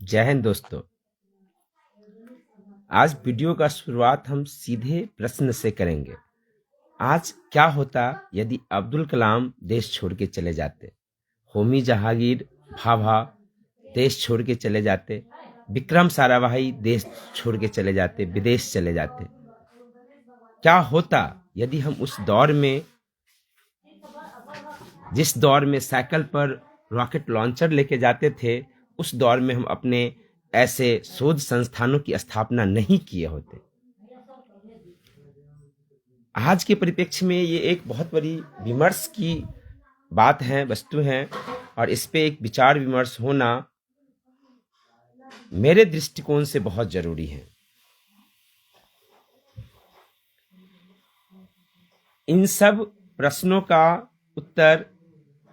जय हिंद दोस्तों। आज वीडियो का शुरुआत हम सीधे प्रश्न से करेंगे। आज क्या होता यदि अब्दुल कलाम देश छोड़ के चले जाते, होमी जहांगीर भाभा देश छोड़ के चले जाते, विक्रम साराभाई देश छोड़ के चले जाते, विदेश चले जाते। क्या होता यदि हम उस दौर में, जिस दौर में साइकिल पर रॉकेट लॉन्चर लेके जाते थे, उस दौर में हम अपने ऐसे शोध संस्थानों की स्थापना नहीं किए होते। आज के परिप्रेक्ष्य में ये एक बहुत बड़ी विमर्श की बात है, वस्तु है, और इस पे एक विचार विमर्श होना मेरे दृष्टिकोण से बहुत जरूरी है। इन सब प्रश्नों का उत्तर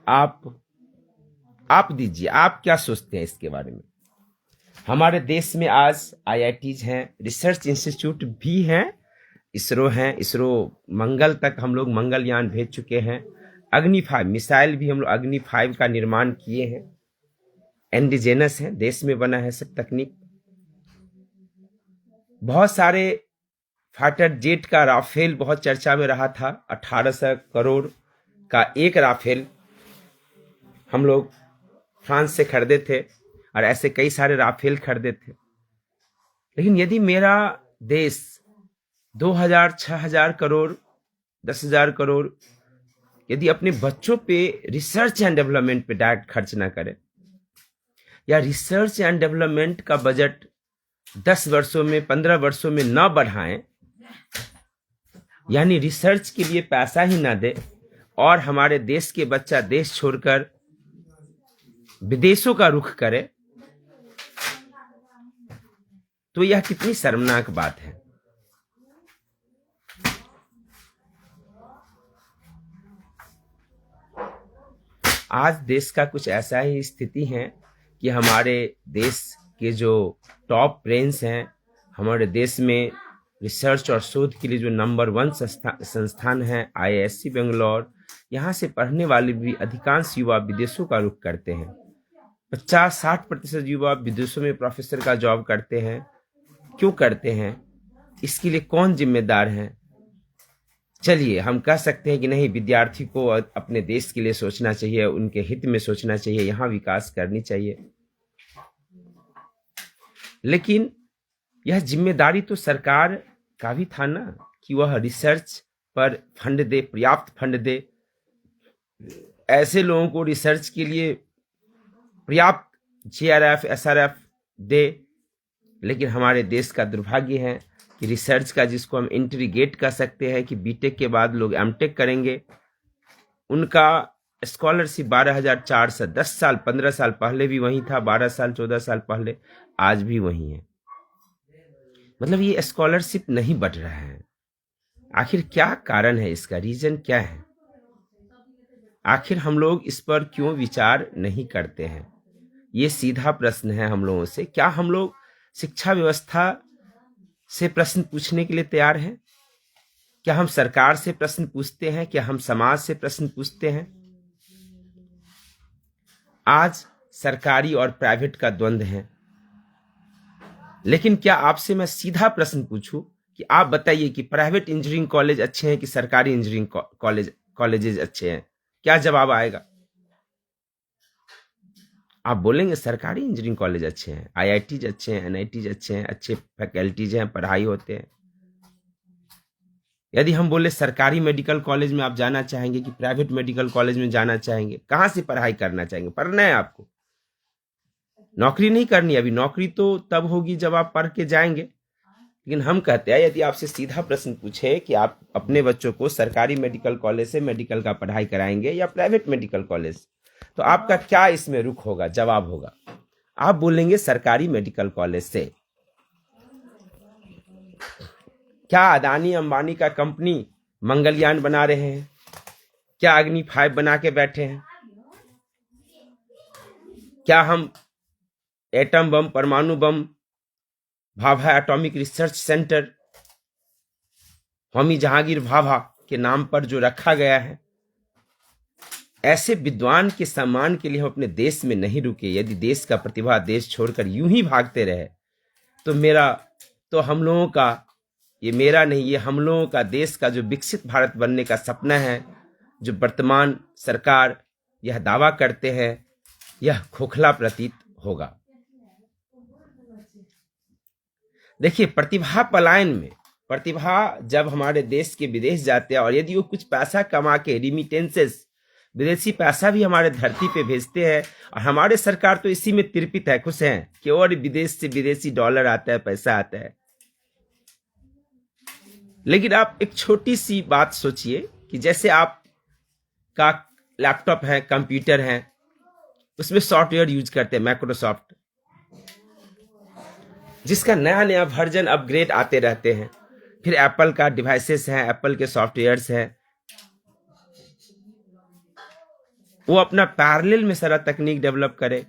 आप दीजिए। आप क्या सोचते हैं इसके बारे में? हमारे देश में आज आईआईटीज हैं, रिसर्च इंस्टीट्यूट भी हैं, इसरो हैं। इसरो मंगल तक हम लोग मंगलयान भेज चुके हैं। अग्नि 5 मिसाइल भी हम लोग अग्नि 5 का निर्माण किए हैं। इंडिजिनस है, देश में बना है सब तकनीक। बहुत सारे फाइटर जेट का राफेल बहुत चर्चा में रहा था। 1800 करोड़ का एक राफेल हम लोग फ्रांस से खरीदे थे, और ऐसे कई सारे राफेल खरीदे थे। लेकिन यदि मेरा देश 2000, 6000 करोड़, 10,000 करोड़ यदि अपने बच्चों पे रिसर्च एंड डेवलपमेंट पे डायरेक्ट खर्च ना करे, या रिसर्च एंड डेवलपमेंट का बजट 10 वर्षों में, 15 वर्षों में ना बढ़ाएं, यानी रिसर्च के लिए पैसा ही ना दे, और हमारे देश के बच्चा देश छोड़कर विदेशों का रुख करे, तो यह कितनी शर्मनाक बात है। आज देश का कुछ ऐसा ही स्थिति है कि हमारे देश के जो टॉप ब्रेन्स हैं, हमारे देश में रिसर्च और शोध के लिए जो नंबर 1 संस्थान है आईआईएससी बेंगलोर, यहाँ से पढ़ने वाले भी अधिकांश युवा विदेशों का रुख करते हैं। 50-60% युवा विदेशों में प्रोफेसर का जॉब करते हैं। क्यों करते हैं? इसके लिए कौन जिम्मेदार है? चलिए हम कह सकते हैं कि नहीं, विद्यार्थी को अपने देश के लिए सोचना चाहिए, उनके हित में सोचना चाहिए, यहाँ विकास करनी चाहिए। लेकिन यह जिम्मेदारी तो सरकार का भी था ना, कि वह रिसर्च पर फंड दे, पर्याप्त फंड दे, ऐसे लोगों को रिसर्च के लिए पर्याप्त जीआरएफ, एसआरएफ दे। लेकिन हमारे देश का दुर्भाग्य है कि रिसर्च का, जिसको हम इंटीग्रेट कर सकते हैं कि बीटेक के बाद लोग एमटेक करेंगे, उनका स्कॉलरशिप 12,400, 10 साल 15 साल पहले भी वही था, 12 साल 14 साल पहले, आज भी वही है। मतलब ये स्कॉलरशिप नहीं बढ़ रहा है। आखिर क्या कारण है इसका? रीजन क्या है? आखिर हम लोग इस पर क्यों विचार नहीं करते हैं? ये सीधा प्रश्न है हम लोगों से। क्या हम लोग शिक्षा व्यवस्था से प्रश्न पूछने के लिए तैयार हैं? क्या हम सरकार से प्रश्न पूछते हैं? क्या हम समाज से प्रश्न पूछते हैं? आज सरकारी और प्राइवेट का द्वंद्व है। लेकिन क्या आपसे मैं सीधा प्रश्न पूछूं कि आप बताइए कि प्राइवेट इंजीनियरिंग कॉलेज अच्छे हैं कि सरकारी इंजीनियरिंग कॉलेजेस अच्छे हैं? क्या जवाब आएगा? आप बोलेंगे सरकारी इंजीनियरिंग कॉलेज अच्छे हैं, आईआईटीज अच्छे हैं, एनआईटीज अच्छे हैं, अच्छे फैकल्टीज हैं, पढ़ाई होते हैं। यदि हम बोले सरकारी मेडिकल कॉलेज में आप जाना चाहेंगे कि प्राइवेट मेडिकल कॉलेज में जाना चाहेंगे, कहाँ से पढ़ाई करना चाहेंगे? पढ़ना है आपको, नौकरी नहीं करनी। अभी नौकरी तो तब होगी जब आप पढ़ के जाएंगे। लेकिन हम कहते हैं, यदि आपसे सीधा प्रश्न पूछे कि आप अपने बच्चों को सरकारी मेडिकल कॉलेज से मेडिकल का पढ़ाई कराएंगे या प्राइवेट मेडिकल कॉलेज, तो आपका क्या इसमें रुख होगा, जवाब होगा? आप बोलेंगे सरकारी मेडिकल कॉलेज से। क्या अदानी अंबानी का कंपनी मंगलयान बना रहे हैं? क्या अग्नि 5 बना के बैठे हैं? क्या हम एटम बम, परमाणु बम, Bhabha Atomic Research Centre, Homi Jehangir Bhabha के नाम पर जो रखा गया है, ऐसे विद्वान के सम्मान के लिए हम अपने देश में नहीं रुके। यदि देश का प्रतिभा देश छोड़कर यूं ही भागते रहे तो हम लोगों का, ये मेरा नहीं, ये हम लोगों का, देश का जो विकसित भारत बनने का सपना है, जो वर्तमान सरकार यह दावा करते हैं, यह खोखला प्रतीत होगा। देखिए, प्रतिभा पलायन में, प्रतिभा जब हमारे देश के विदेश जाते हैं और यदि वो कुछ पैसा कमा के, रिमिटेंसेस, विदेशी पैसा भी हमारे धरती पे भेजते हैं, और हमारे सरकार तो इसी में तृप्त है, खुश हैं कि और विदेश से विदेशी डॉलर आता है, पैसा आता है। लेकिन आप एक छोटी सी बात सोचिए कि जैसे आपका लैपटॉप है, कंप्यूटर है, उसमें सॉफ्टवेयर यूज करते हैं माइक्रोसॉफ्ट, जिसका नया नया वर्जन अपग्रेड आते रहते हैं। फिर एप्पल का डिवाइसेस हैं, एप्पल के सॉफ्टवेयर्स हैं, वो अपना पैरेलल में सारा तकनीक डेवलप करे।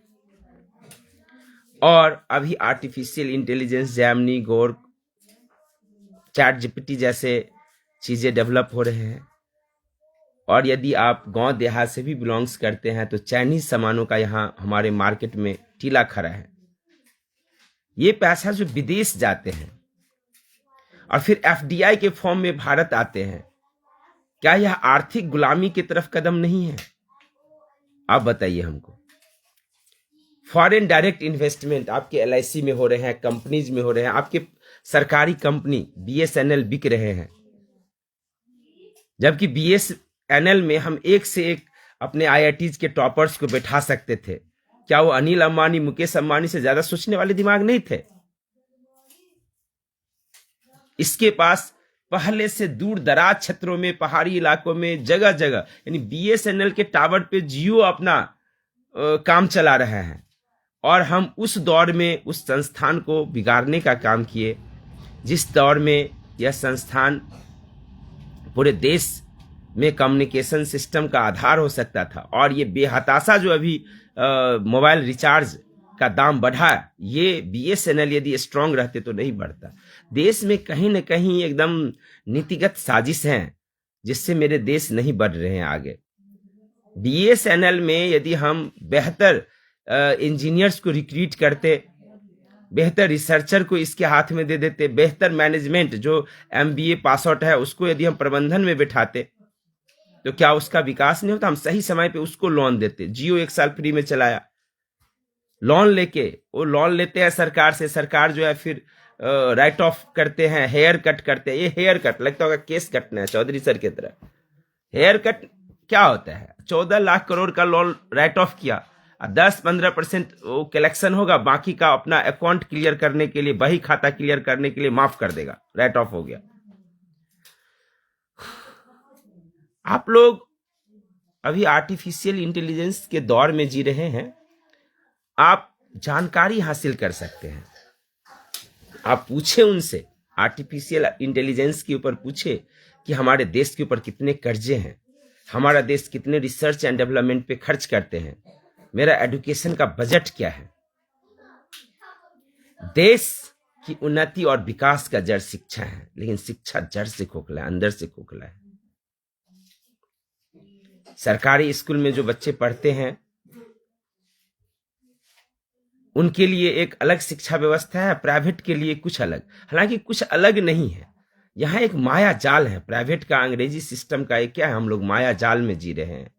और अभी आर्टिफिशियल इंटेलिजेंस, जैमनी, गोर, चैट जीपीटी जैसे चीजें डेवलप हो रहे हैं। और यदि आप गांव देहात से भी बिलोंग्स करते हैं तो चाइनीज सामानों का यहाँ हमारे मार्केट में टीला खड़ा है। ये पैसा जो विदेश जाते हैं और फिर एफडीआई के फॉर्म में भारत आते हैं, क्या यह आर्थिक गुलामी की तरफ कदम नहीं है? आप बताइए हमको। फॉरेन डायरेक्ट इन्वेस्टमेंट आपके एलआईसी में हो रहे हैं, कंपनीज में हो रहे हैं, आपके सरकारी कंपनी बीएसएनएल बिक रहे हैं, जबकि बीएसएनएल में हम एक से एक अपने आईआईटीज के टॉपर्स को बैठा सकते थे। क्या वो अनिल अंबानी, मुकेश अंबानी से ज्यादा सोचने वाले दिमाग नहीं थे? इसके पास पहले से दूर दराज क्षेत्रों में, पहाड़ी इलाकों में, जगह जगह, यानी बीएसएनएल के टावर पे जियो अपना काम चला रहे हैं, और हम उस दौर में उस संस्थान को बिगाड़ने का काम किए जिस दौर में यह संस्थान पूरे देश में कम्युनिकेशन सिस्टम का आधार हो सकता था। और ये बेहताशा जो अभी मोबाइल रिचार्ज का दाम बढ़ा, ये बीएसएनएल यदि स्ट्रांग रहते तो नहीं बढ़ता। देश में कहीं न कहीं एकदम नीतिगत साजिश है जिससे मेरे देश नहीं बढ़ रहे हैं आगे। बीएसएनएल में यदि हम बेहतर इंजीनियर्स को रिक्रूट करते, बेहतर रिसर्चर को इसके हाथ में दे देते, बेहतर मैनेजमेंट जो एमबीए पास आउट है उसको यदि हम प्रबंधन में बिठाते, तो क्या उसका विकास नहीं होता? हम सही समय पे उसको लोन देते। जियो 1 साल फ्री में चलाया, लोन लेके, वो लोन लेते हैं सरकार से, सरकार जो है फिर राइट ऑफ करते हैं, हेयर कट करते हैं। ये हेयर कट लगता होगा केस कटना है चौधरी सर की तरह। हेयर कट क्या होता है? 14 लाख करोड़ का लोन राइट ऑफ किया, 10-15% वो कलेक्शन होगा, बाकी का अपना अकाउंट क्लियर करने के लिए, बही खाता क्लियर करने के लिए माफ कर देगा, राइट ऑफ हो गया। आप लोग अभी आर्टिफिशियल इंटेलिजेंस के दौर में जी रहे हैं। आप जानकारी हासिल कर सकते हैं, आप पूछे उनसे, आर्टिफिशियल इंटेलिजेंस के ऊपर पूछे कि हमारे देश के ऊपर कितने कर्जे हैं, हमारा देश कितने रिसर्च एंड डेवलपमेंट पे खर्च करते हैं, मेरा एजुकेशन का बजट क्या है। देश की उन्नति और विकास का जड़ शिक्षा है, लेकिन शिक्षा जड़ से खोखला है, अंदर से खोखला है। सरकारी स्कूल में जो बच्चे पढ़ते हैं उनके लिए एक अलग शिक्षा व्यवस्था है, प्राइवेट के लिए कुछ अलग। हालांकि कुछ अलग नहीं है, यहाँ एक माया जाल है। प्राइवेट का, अंग्रेजी सिस्टम का एक क्या है, हम लोग माया जाल में जी रहे हैं।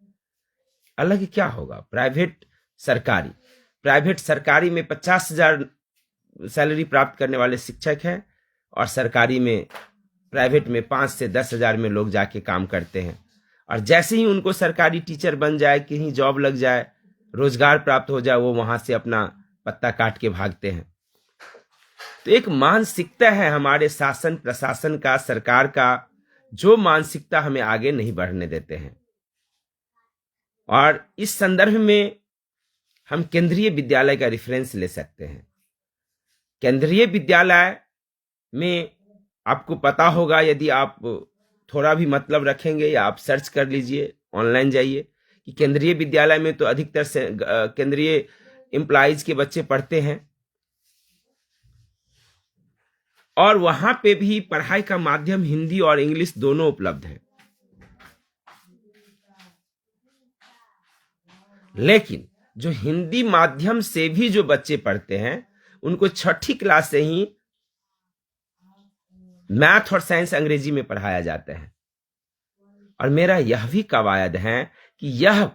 अलग क्या होगा? प्राइवेट सरकारी में 50,000 सैलरी प्राप्त करने वाले शिक्षक हैं, और सरकारी में, प्राइवेट में 5 से 10,000 में लोग जाके काम करते हैं। और जैसे ही उनको सरकारी टीचर बन जाए, कहीं जॉब लग जाए, रोजगार प्राप्त हो जाए, वो वहां से अपना पत्ता काट के भागते हैं। तो एक मानसिकता है हमारे शासन प्रशासन का, सरकार का, जो मानसिकता हमें आगे नहीं बढ़ने देते हैं। और इस संदर्भ में हम केंद्रीय विद्यालय का रेफरेंस ले सकते हैं। केंद्रीय विद्यालय में आपको पता होगा, यदि आप थोड़ा भी मतलब रखेंगे या आप सर्च कर लीजिए, ऑनलाइन जाइए, कि केंद्रीय विद्यालय में तो अधिकतर से केंद्रीय एम्प्लॉइज के बच्चे पढ़ते हैं, और वहां पे भी पढ़ाई का माध्यम हिंदी और इंग्लिश दोनों उपलब्ध है। लेकिन जो हिंदी माध्यम से भी जो बच्चे पढ़ते हैं उनको छठी क्लास से ही मैथ और साइंस अंग्रेजी में पढ़ाया जाता है। और मेरा यह भी कवायद है कि यह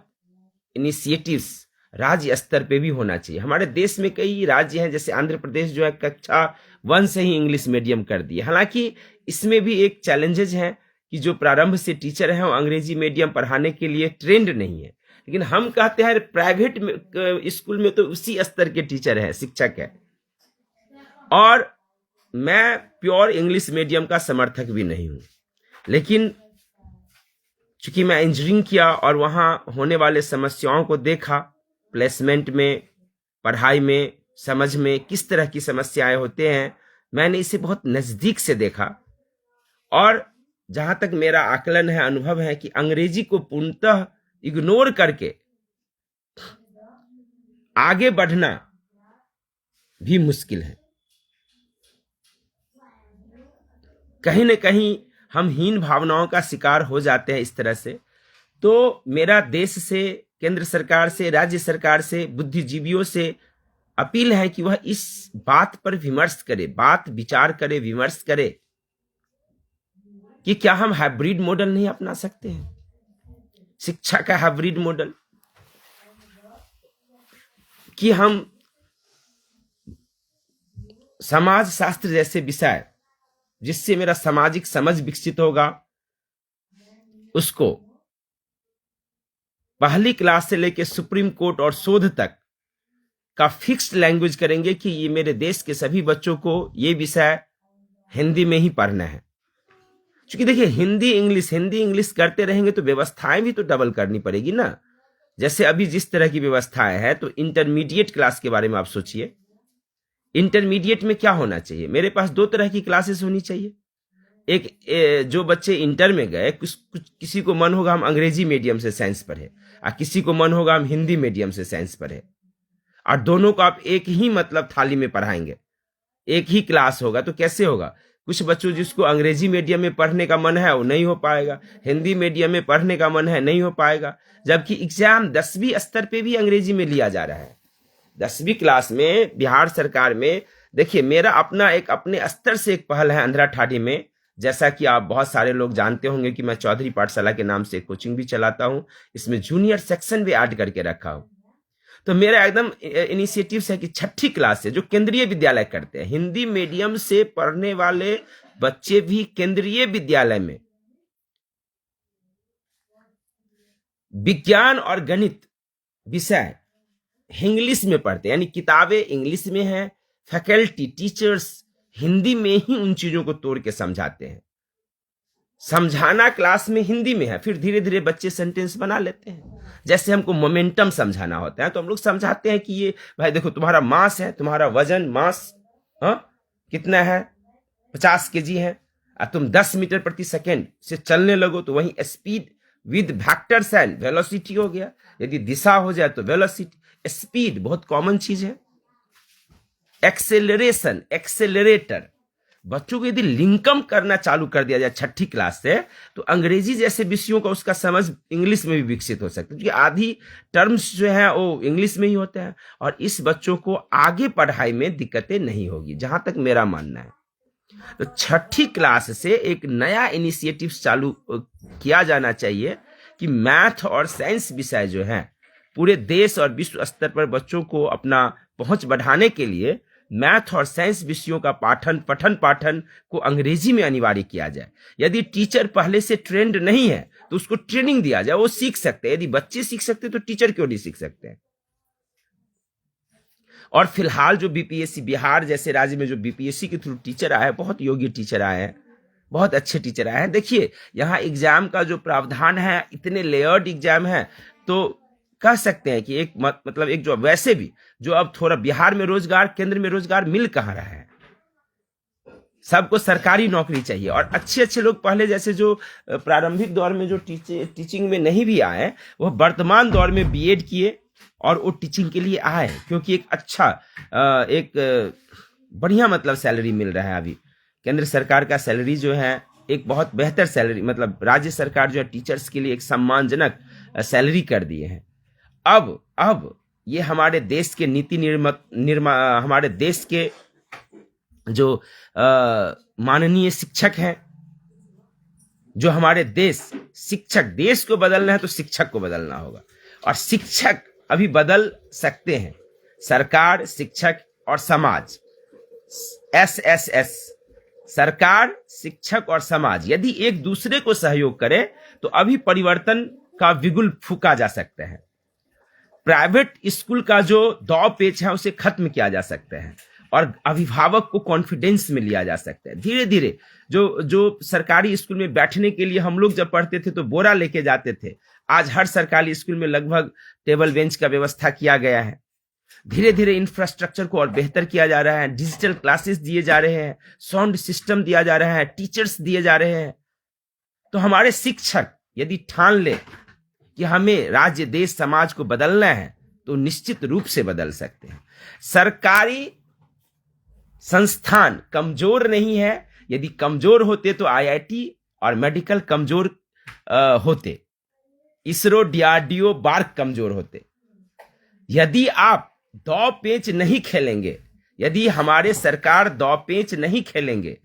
इनिशिएटिव्स राज्य स्तर पे भी होना चाहिए। हमारे देश में कई राज्य हैं, जैसे आंध्र प्रदेश जो है कक्षा 1 से ही इंग्लिश मीडियम कर दिए। हालांकि इसमें भी एक चैलेंजेज है कि जो प्रारंभ से टीचर हैं वो अंग्रेजी मीडियम पढ़ाने के लिए ट्रेंड नहीं है, लेकिन हम कहते हैं प्राइवेट स्कूल में तो उसी स्तर के टीचर हैं, शिक्षक है। और मैं प्योर इंग्लिश मीडियम का समर्थक भी नहीं हूं, लेकिन चूंकि मैं इंजीनियरिंग किया और वहां होने वाले समस्याओं को देखा, प्लेसमेंट में, पढ़ाई में, समझ में किस तरह की समस्याएं होते हैं, मैंने इसे बहुत नजदीक से देखा। और जहां तक मेरा आकलन है, अनुभव है कि अंग्रेजी को पूर्णतः इग्नोर करके आगे बढ़ना भी मुश्किल है। कहीं न कहीं हम हीन भावनाओं का शिकार हो जाते हैं इस तरह से। तो मेरा देश से, केंद्र सरकार से, राज्य सरकार से, बुद्धिजीवियों से अपील है कि वह इस बात पर विमर्श करे, बात विचार करे, विमर्श करे कि क्या हम हाइब्रिड मॉडल नहीं अपना सकते हैं, शिक्षा का हाइब्रिड मॉडल, कि हम समाज शास्त्र जैसे विषय जिससे मेरा सामाजिक समझ विकसित होगा, उसको पहली क्लास से लेकर सुप्रीम कोर्ट और शोध तक का फिक्स्ड लैंग्वेज करेंगे कि ये मेरे देश के सभी बच्चों को ये विषय हिंदी में ही पढ़ना है। क्योंकि देखिए, हिंदी इंग्लिश करते रहेंगे तो व्यवस्थाएं भी तो डबल करनी पड़ेगी ना। जैसे अभी जिस तरह की व्यवस्थाएं हैं, तो इंटरमीडिएट क्लास के बारे में आप सोचिए। इंटरमीडिएट में क्या होना चाहिए? मेरे पास 2 तरह की क्लासेस होनी चाहिए। एक, जो बच्चे इंटर में गए, किसी को मन होगा हम अंग्रेजी मीडियम से साइंस पढ़े, और किसी को मन होगा हम हिंदी मीडियम से साइंस पढ़े, और दोनों को आप एक ही मतलब थाली में पढ़ाएंगे, एक ही क्लास होगा, तो कैसे होगा? कुछ बच्चों जिसको अंग्रेजी मीडियम में पढ़ने का मन है वो नहीं हो पाएगा, हिंदी मीडियम में पढ़ने का मन है नहीं हो पाएगा। जबकि एग्जाम 10वीं स्तर पे भी अंग्रेजी में लिया जा रहा है। 10वीं क्लास में बिहार सरकार में, देखिए मेरा अपना एक अपने स्तर से एक पहल है अंधरा ठाडी में। जैसा कि आप बहुत सारे लोग जानते होंगे कि मैं चौधरी पाठशाला के नाम से कोचिंग भी चलाता हूं, इसमें जूनियर सेक्शन भी ऐड करके रखा हूं। तो मेरा एकदम इनिशिएटिव है कि छठी क्लास से जो केंद्रीय विद्यालय करते हैं, हिंदी मीडियम से पढ़ने वाले बच्चे भी केंद्रीय विद्यालय में विज्ञान और गणित विषय इंग्लिश में पढ़ते हैं, यानी किताबें इंग्लिश में हैं, फैकल्टी टीचर्स हिंदी में ही उन चीजों को तोड़ के समझाते हैं। समझाना क्लास में हिंदी में है, फिर धीरे धीरे बच्चे सेंटेंस बना लेते हैं। जैसे हमको मोमेंटम समझाना होता है तो हम लोग समझाते हैं कि ये भाई देखो, तुम्हारा मास है, तुम्हारा वजन मास कितना है, 50 kg है, और तुम 10 मीटर प्रति सेकेंड से चलने लगो तो वही speed with vector sign velocity हो गया। यदि दिशा हो जाए तो वेलोसिटी, स्पीड बहुत कॉमन चीज है। एक्सेलरेशन, एक्सेलरेटर, बच्चों को यदि लिंकम करना चालू कर दिया जाए छठी क्लास से, तो अंग्रेजी जैसे विषयों का उसका समझ इंग्लिश में भी विकसित हो सकता है, क्योंकि आधी टर्म्स जो है वो इंग्लिश में ही होते हैं, और इस बच्चों को आगे पढ़ाई में दिक्कतें नहीं होगी, जहां तक मेरा मानना है। तो छठी क्लास से एक नया इनिशिएटिव चालू किया जाना चाहिए कि मैथ और साइंस विषय जो है पूरे देश और विश्व स्तर पर बच्चों को अपना पहुंच बढ़ाने के लिए मैथ और साइंस विषयों का पठन पाठन को अंग्रेजी में अनिवार्य किया जाए। यदि टीचर पहले से ट्रेंड नहीं है तो उसको ट्रेनिंग दिया जाए, वो सीख सकते हैं। यदि बच्चे सीख सकते तो टीचर क्यों नहीं सीख सकते हैं? और फिलहाल जो बीपीएससी, बिहार जैसे राज्य में जो बीपीएससी के थ्रू टीचर आए हैं, बहुत योग्य टीचर आए हैं, बहुत अच्छे टीचर आए हैं। देखिए यहाँ एग्जाम का जो प्रावधान है, इतने लेयर्ड एग्जाम है, तो कह सकते हैं कि एक मतलब एक जो वैसे भी जो अब थोड़ा बिहार में रोजगार, केंद्र में रोजगार मिल कहाँ रहा है, सबको सरकारी नौकरी चाहिए। और अच्छे अच्छे लोग पहले जैसे जो प्रारंभिक दौर में जो टीचिंग में नहीं भी आए, वह वर्तमान दौर में बीएड किए और वो टीचिंग के लिए आए, क्योंकि एक अच्छा एक बढ़िया मतलब सैलरी मिल रहा है। अभी केंद्र सरकार का सैलरी जो है एक बहुत बेहतर सैलरी, मतलब राज्य सरकार जो है टीचर्स के लिए एक सम्मानजनक सैलरी कर दिए हैं। अब ये हमारे देश के नीति हमारे देश के जो माननीय शिक्षक हैं, जो हमारे देश को बदलना है तो शिक्षक को बदलना होगा, और शिक्षक अभी बदल सकते हैं। सरकार, शिक्षक और समाज, SSS, सरकार, शिक्षक और समाज यदि एक दूसरे को सहयोग करे तो अभी परिवर्तन का बिगुल फूंका जा सकता है। प्राइवेट स्कूल का जो दांव पेच है उसे खत्म किया जा सकता है और अभिभावक को कॉन्फिडेंस में लिया जा सकता है। धीरे धीरे जो सरकारी स्कूल में बैठने के लिए हम लोग जब पढ़ते थे तो बोरा लेके जाते थे, आज हर सरकारी स्कूल में लगभग टेबल बेंच का व्यवस्था किया गया है। धीरे धीरे इंफ्रास्ट्रक्चर को और बेहतर किया जा रहा है, डिजिटल क्लासेस दिए जा रहे हैं, साउंड सिस्टम दिया जा रहा है, टीचर्स दिए जा रहे हैं। तो हमारे शिक्षक यदि ठान ले कि हमें राज्य, देश, समाज को बदलना है तो निश्चित रूप से बदल सकते हैं। सरकारी संस्थान कमजोर नहीं है, यदि कमजोर होते तो IIT और मेडिकल कमजोर होते, इसरो, DRDO, बार्क कमजोर होते। यदि आप दांव पेच नहीं खेलेंगे, यदि हमारे सरकार दांव पेच नहीं खेलेंगे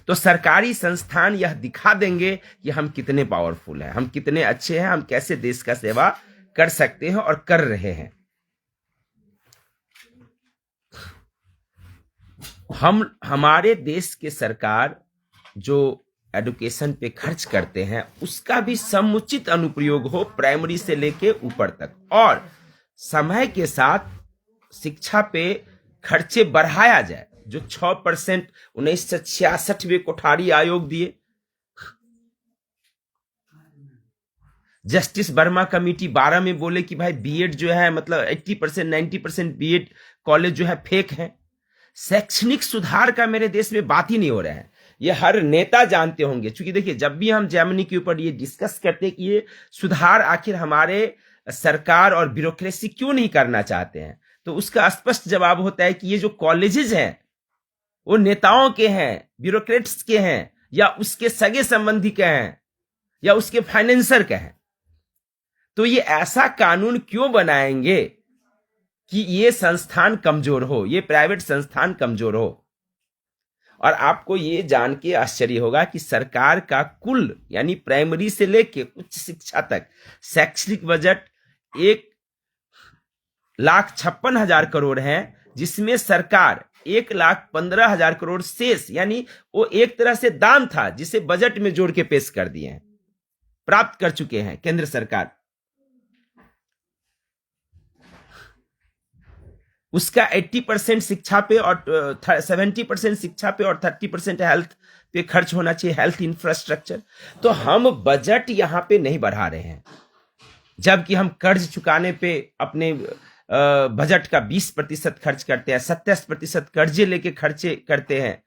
तो सरकारी संस्थान यह दिखा देंगे कि हम कितने पावरफुल हैं, हम कितने अच्छे हैं, हम कैसे देश का सेवा कर सकते हैं और कर रहे हैं। हमारे देश के सरकार जो एजुकेशन पे खर्च करते हैं उसका भी समुचित अनुप्रयोग हो, प्राइमरी से लेके ऊपर तक, और समय के साथ शिक्षा पे खर्चे बढ़ाया जाए। जो 6% 1966 में कोठारी आयोग दिए, जस्टिस वर्मा कमेटी 12 में बोले कि भाई बीएड जो है मतलब 80% 90% बीएड कॉलेज जो है फेक है। शैक्षणिक सुधार का मेरे देश में बात ही नहीं हो रहा है, ये हर नेता जानते होंगे। क्योंकि देखिए, जब भी हम जेमिनी के ऊपर ये डिस्कस करते हैं कि ये सुधार आखिर हमारे सरकार और ब्यूरोक्रेसी क्यों नहीं करना चाहते हैं, तो उसका स्पष्ट जवाब होता है कि ये जो कॉलेजेस हैं वो नेताओं के हैं, ब्यूरोक्रेट्स के हैं, या उसके सगे संबंधी के हैं, या उसके फाइनेंसर के हैं। तो ये ऐसा कानून क्यों बनाएंगे कि ये संस्थान कमजोर हो, ये प्राइवेट संस्थान कमजोर हो। और आपको ये जान के आश्चर्य होगा कि सरकार का कुल यानी प्राइमरी से लेके उच्च शिक्षा तक शैक्षणिक बजट 1,56,000 करोड़ है, जिसमें सरकार 1,15,000 करोड़ शेष, यानी वो एक तरह से दान था जिसे बजट में जोड़ के पेश कर दिए हैं, प्राप्त कर चुके हैं केंद्र सरकार। उसका 80% शिक्षा पे और 70% शिक्षा पे और 30% हेल्थ पे खर्च होना चाहिए, हेल्थ इंफ्रास्ट्रक्चर। तो हम बजट यहां पे नहीं बढ़ा रहे हैं, जबकि हम कर्ज चुकाने पे अपने बजट का 20% खर्च करते हैं, 27% कर्जे लेके खर्चे करते हैं।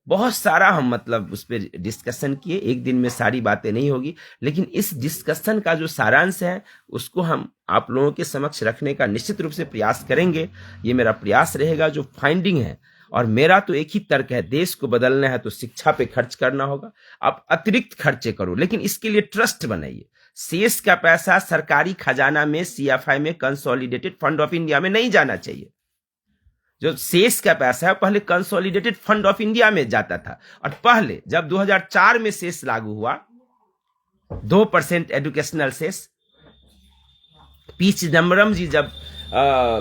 बहुत सारा हम मतलब उस पर डिस्कशन किए, एक दिन में सारी बातें नहीं होगी, लेकिन इस डिस्कशन का जो सारांश है उसको हम आप लोगों के समक्ष रखने का निश्चित रूप से प्रयास करेंगे। ये मेरा प्रयास रहेगा, जो फाइंडिंग है। और मेरा तो एक ही तर्क है, देश को बदलना है तो शिक्षा पे खर्च करना होगा। आप अतिरिक्त खर्चे करो, लेकिन इसके लिए ट्रस्ट बनाइए। शेष का पैसा सरकारी खजाना में, CFI में, कंसोलिडेटेड फंड ऑफ इंडिया में नहीं जाना चाहिए। जो शेष का पैसा है पहले कंसोलिडेटेड फंड ऑफ इंडिया में जाता था। और पहले जब 2004 में शेष लागू हुआ, 2% एजुकेशनल शेष, पी चिदम्बरम जी जब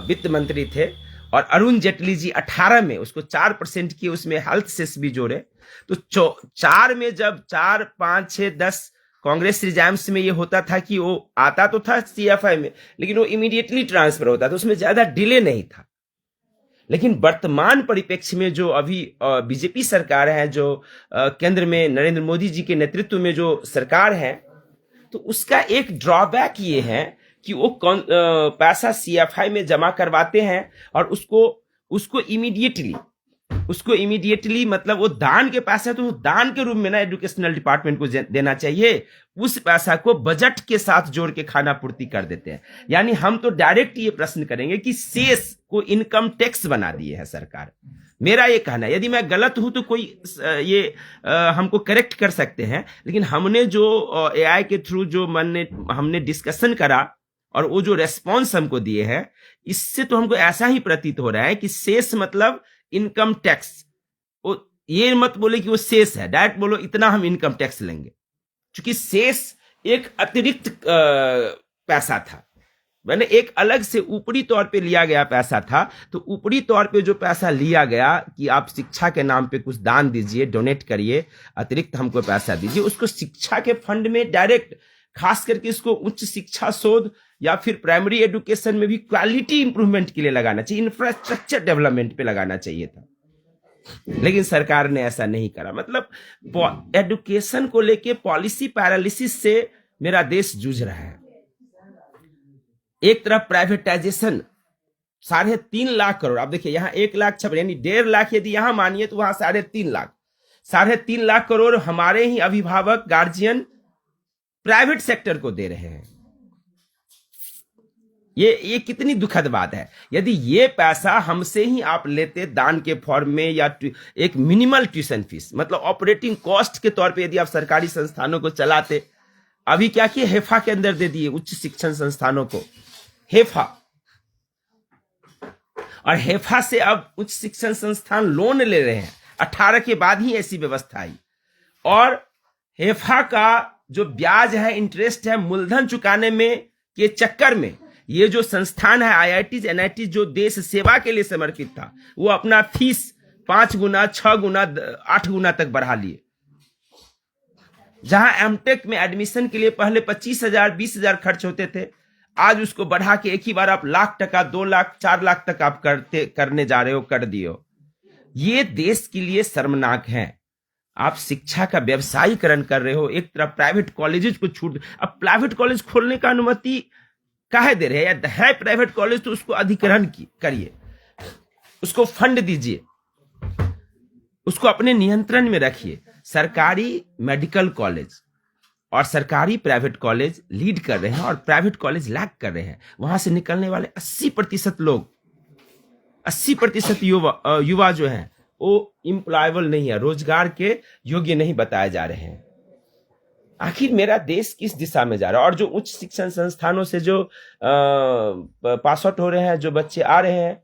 वित्त मंत्री थे और अरुण जेटली जी 18 में उसको 4% किए, उसमें हेल्थ शेष भी जोड़े। तो 4 में जब 4, 5, 6, 10 कांग्रेस रिजाइम्स में ये होता था कि वो आता तो था CFI में, लेकिन वो इमीडिएटली ट्रांसफर होता था, उसमें ज्यादा डिले नहीं था। लेकिन वर्तमान परिप्रेक्ष्य में जो अभी बीजेपी सरकार है, जो केंद्र में नरेंद्र मोदी जी के नेतृत्व में जो सरकार है, तो उसका एक ड्रॉबैक ये है कि वो पैसा CFI में जमा करवाते हैं और उसको इमीडिएटली मतलब वो दान के पैसा, तो दान के रूप में ना एजुकेशनल डिपार्टमेंट को देना चाहिए, उस पैसा को बजट के साथ जोड़ के खाना पूर्ति कर देते हैं। यानी हम तो डायरेक्ट ये प्रश्न करेंगे कि शेष को इनकम टैक्स बना दिए है सरकार। मेरा ये कहना है, यदि मैं गलत हूं तो कोई ये हमको करेक्ट कर सकते हैं, लेकिन हमने जो AI के थ्रू जो हमने डिस्कशन करा और वो जो रेस्पॉन्स हमको दिए हैं, इससे तो हमको ऐसा ही प्रतीत हो रहा है कि शेष मतलब इनकम टैक्स। ये मत बोले कि वो शेष है, डायरेक्ट बोलो इतना हम इनकम टैक्स लेंगे, क्योंकि शेष एक अतिरिक्त पैसा था, मैंने एक अलग से ऊपरी तौर पे लिया गया पैसा था। तो ऊपरी तौर पे जो पैसा लिया गया कि आप शिक्षा के नाम पे कुछ दान दीजिए, डोनेट करिए, अतिरिक्त हमको पैसा दीजिए, उसको शिक्षा के फंड में डायरेक्ट, खास करके इसको उच्च शिक्षा शोध या फिर प्राइमरी एजुकेशन में भी क्वालिटी इंप्रूवमेंट के लिए लगाना चाहिए, इंफ्रास्ट्रक्चर डेवलपमेंट पे लगाना चाहिए था। लेकिन सरकार ने ऐसा नहीं करा। मतलब एजुकेशन को लेके पॉलिसी पैरालिसिस से मेरा देश जूझ रहा है। एक तरफ प्राइवेटाइजेशन 3.5 लाख करोड़, आप देखिए यहां 1 लाख 56, यानी 1.5 लाख यदि यहां मानिए तो वहां 3.5 लाख, 3.5 लाख करोड़ हमारे ही अभिभावक गार्जियन प्राइवेट सेक्टर को दे रहे हैं। ये कितनी दुखद बात है। यदि ये पैसा हमसे ही आप लेते दान के फॉर्म में, या एक मिनिमल ट्यूशन फीस, मतलब ऑपरेटिंग कॉस्ट के तौर पे यदि आप सरकारी संस्थानों को चलाते, अभी क्या किए, हेफा के अंदर दे दिए उच्च शिक्षण संस्थानों को, हेफा। और हेफा से अब उच्च शिक्षण संस्थान लोन ले रहे हैं, 18 के बाद ही ऐसी व्यवस्था आई। और हेफा का जो ब्याज है, इंटरेस्ट है, मूलधन चुकाने में के चक्कर में ये जो संस्थान है IITs NITs जो देश सेवा के लिए समर्पित था, वो अपना फीस 5 गुना 6 गुना 8 गुना तक बढ़ा लिए। जहां एमटेक में एडमिशन के लिए पहले 25,000 20,000 खर्च होते थे, आज उसको बढ़ा के एक ही बार आप लाख टका 2 लाख 4 लाख तक आप करने जा रहे हो, कर दिए हो। ये देश के लिए शर्मनाक है। आप शिक्षा का व्यवसायीकरण कर रहे हो, एक तरफ प्राइवेट कॉलेजेस को छूट, अब प्राइवेट कॉलेज खोलने का अनुमति काहे दे रहे हैं? है प्राइवेट कॉलेज तो उसको अधिग्रहण करिए, उसको फंड दीजिए, उसको अपने नियंत्रण में रखिए। सरकारी मेडिकल कॉलेज और सरकारी प्राइवेट कॉलेज लीड कर रहे हैं और प्राइवेट कॉलेज लैग कर रहे हैं। वहां से निकलने वाले 80% लोग, 80% युवा जो हैं वो एम्प्लॉयबल नहीं है, रोजगार के योग्य नहीं बताए जा रहे हैं। आखिर मेरा देश किस दिशा में जा रहा है? और जो उच्च शिक्षण संस्थानों से जो पास आउट हो रहे हैं, जो बच्चे आ रहे हैं,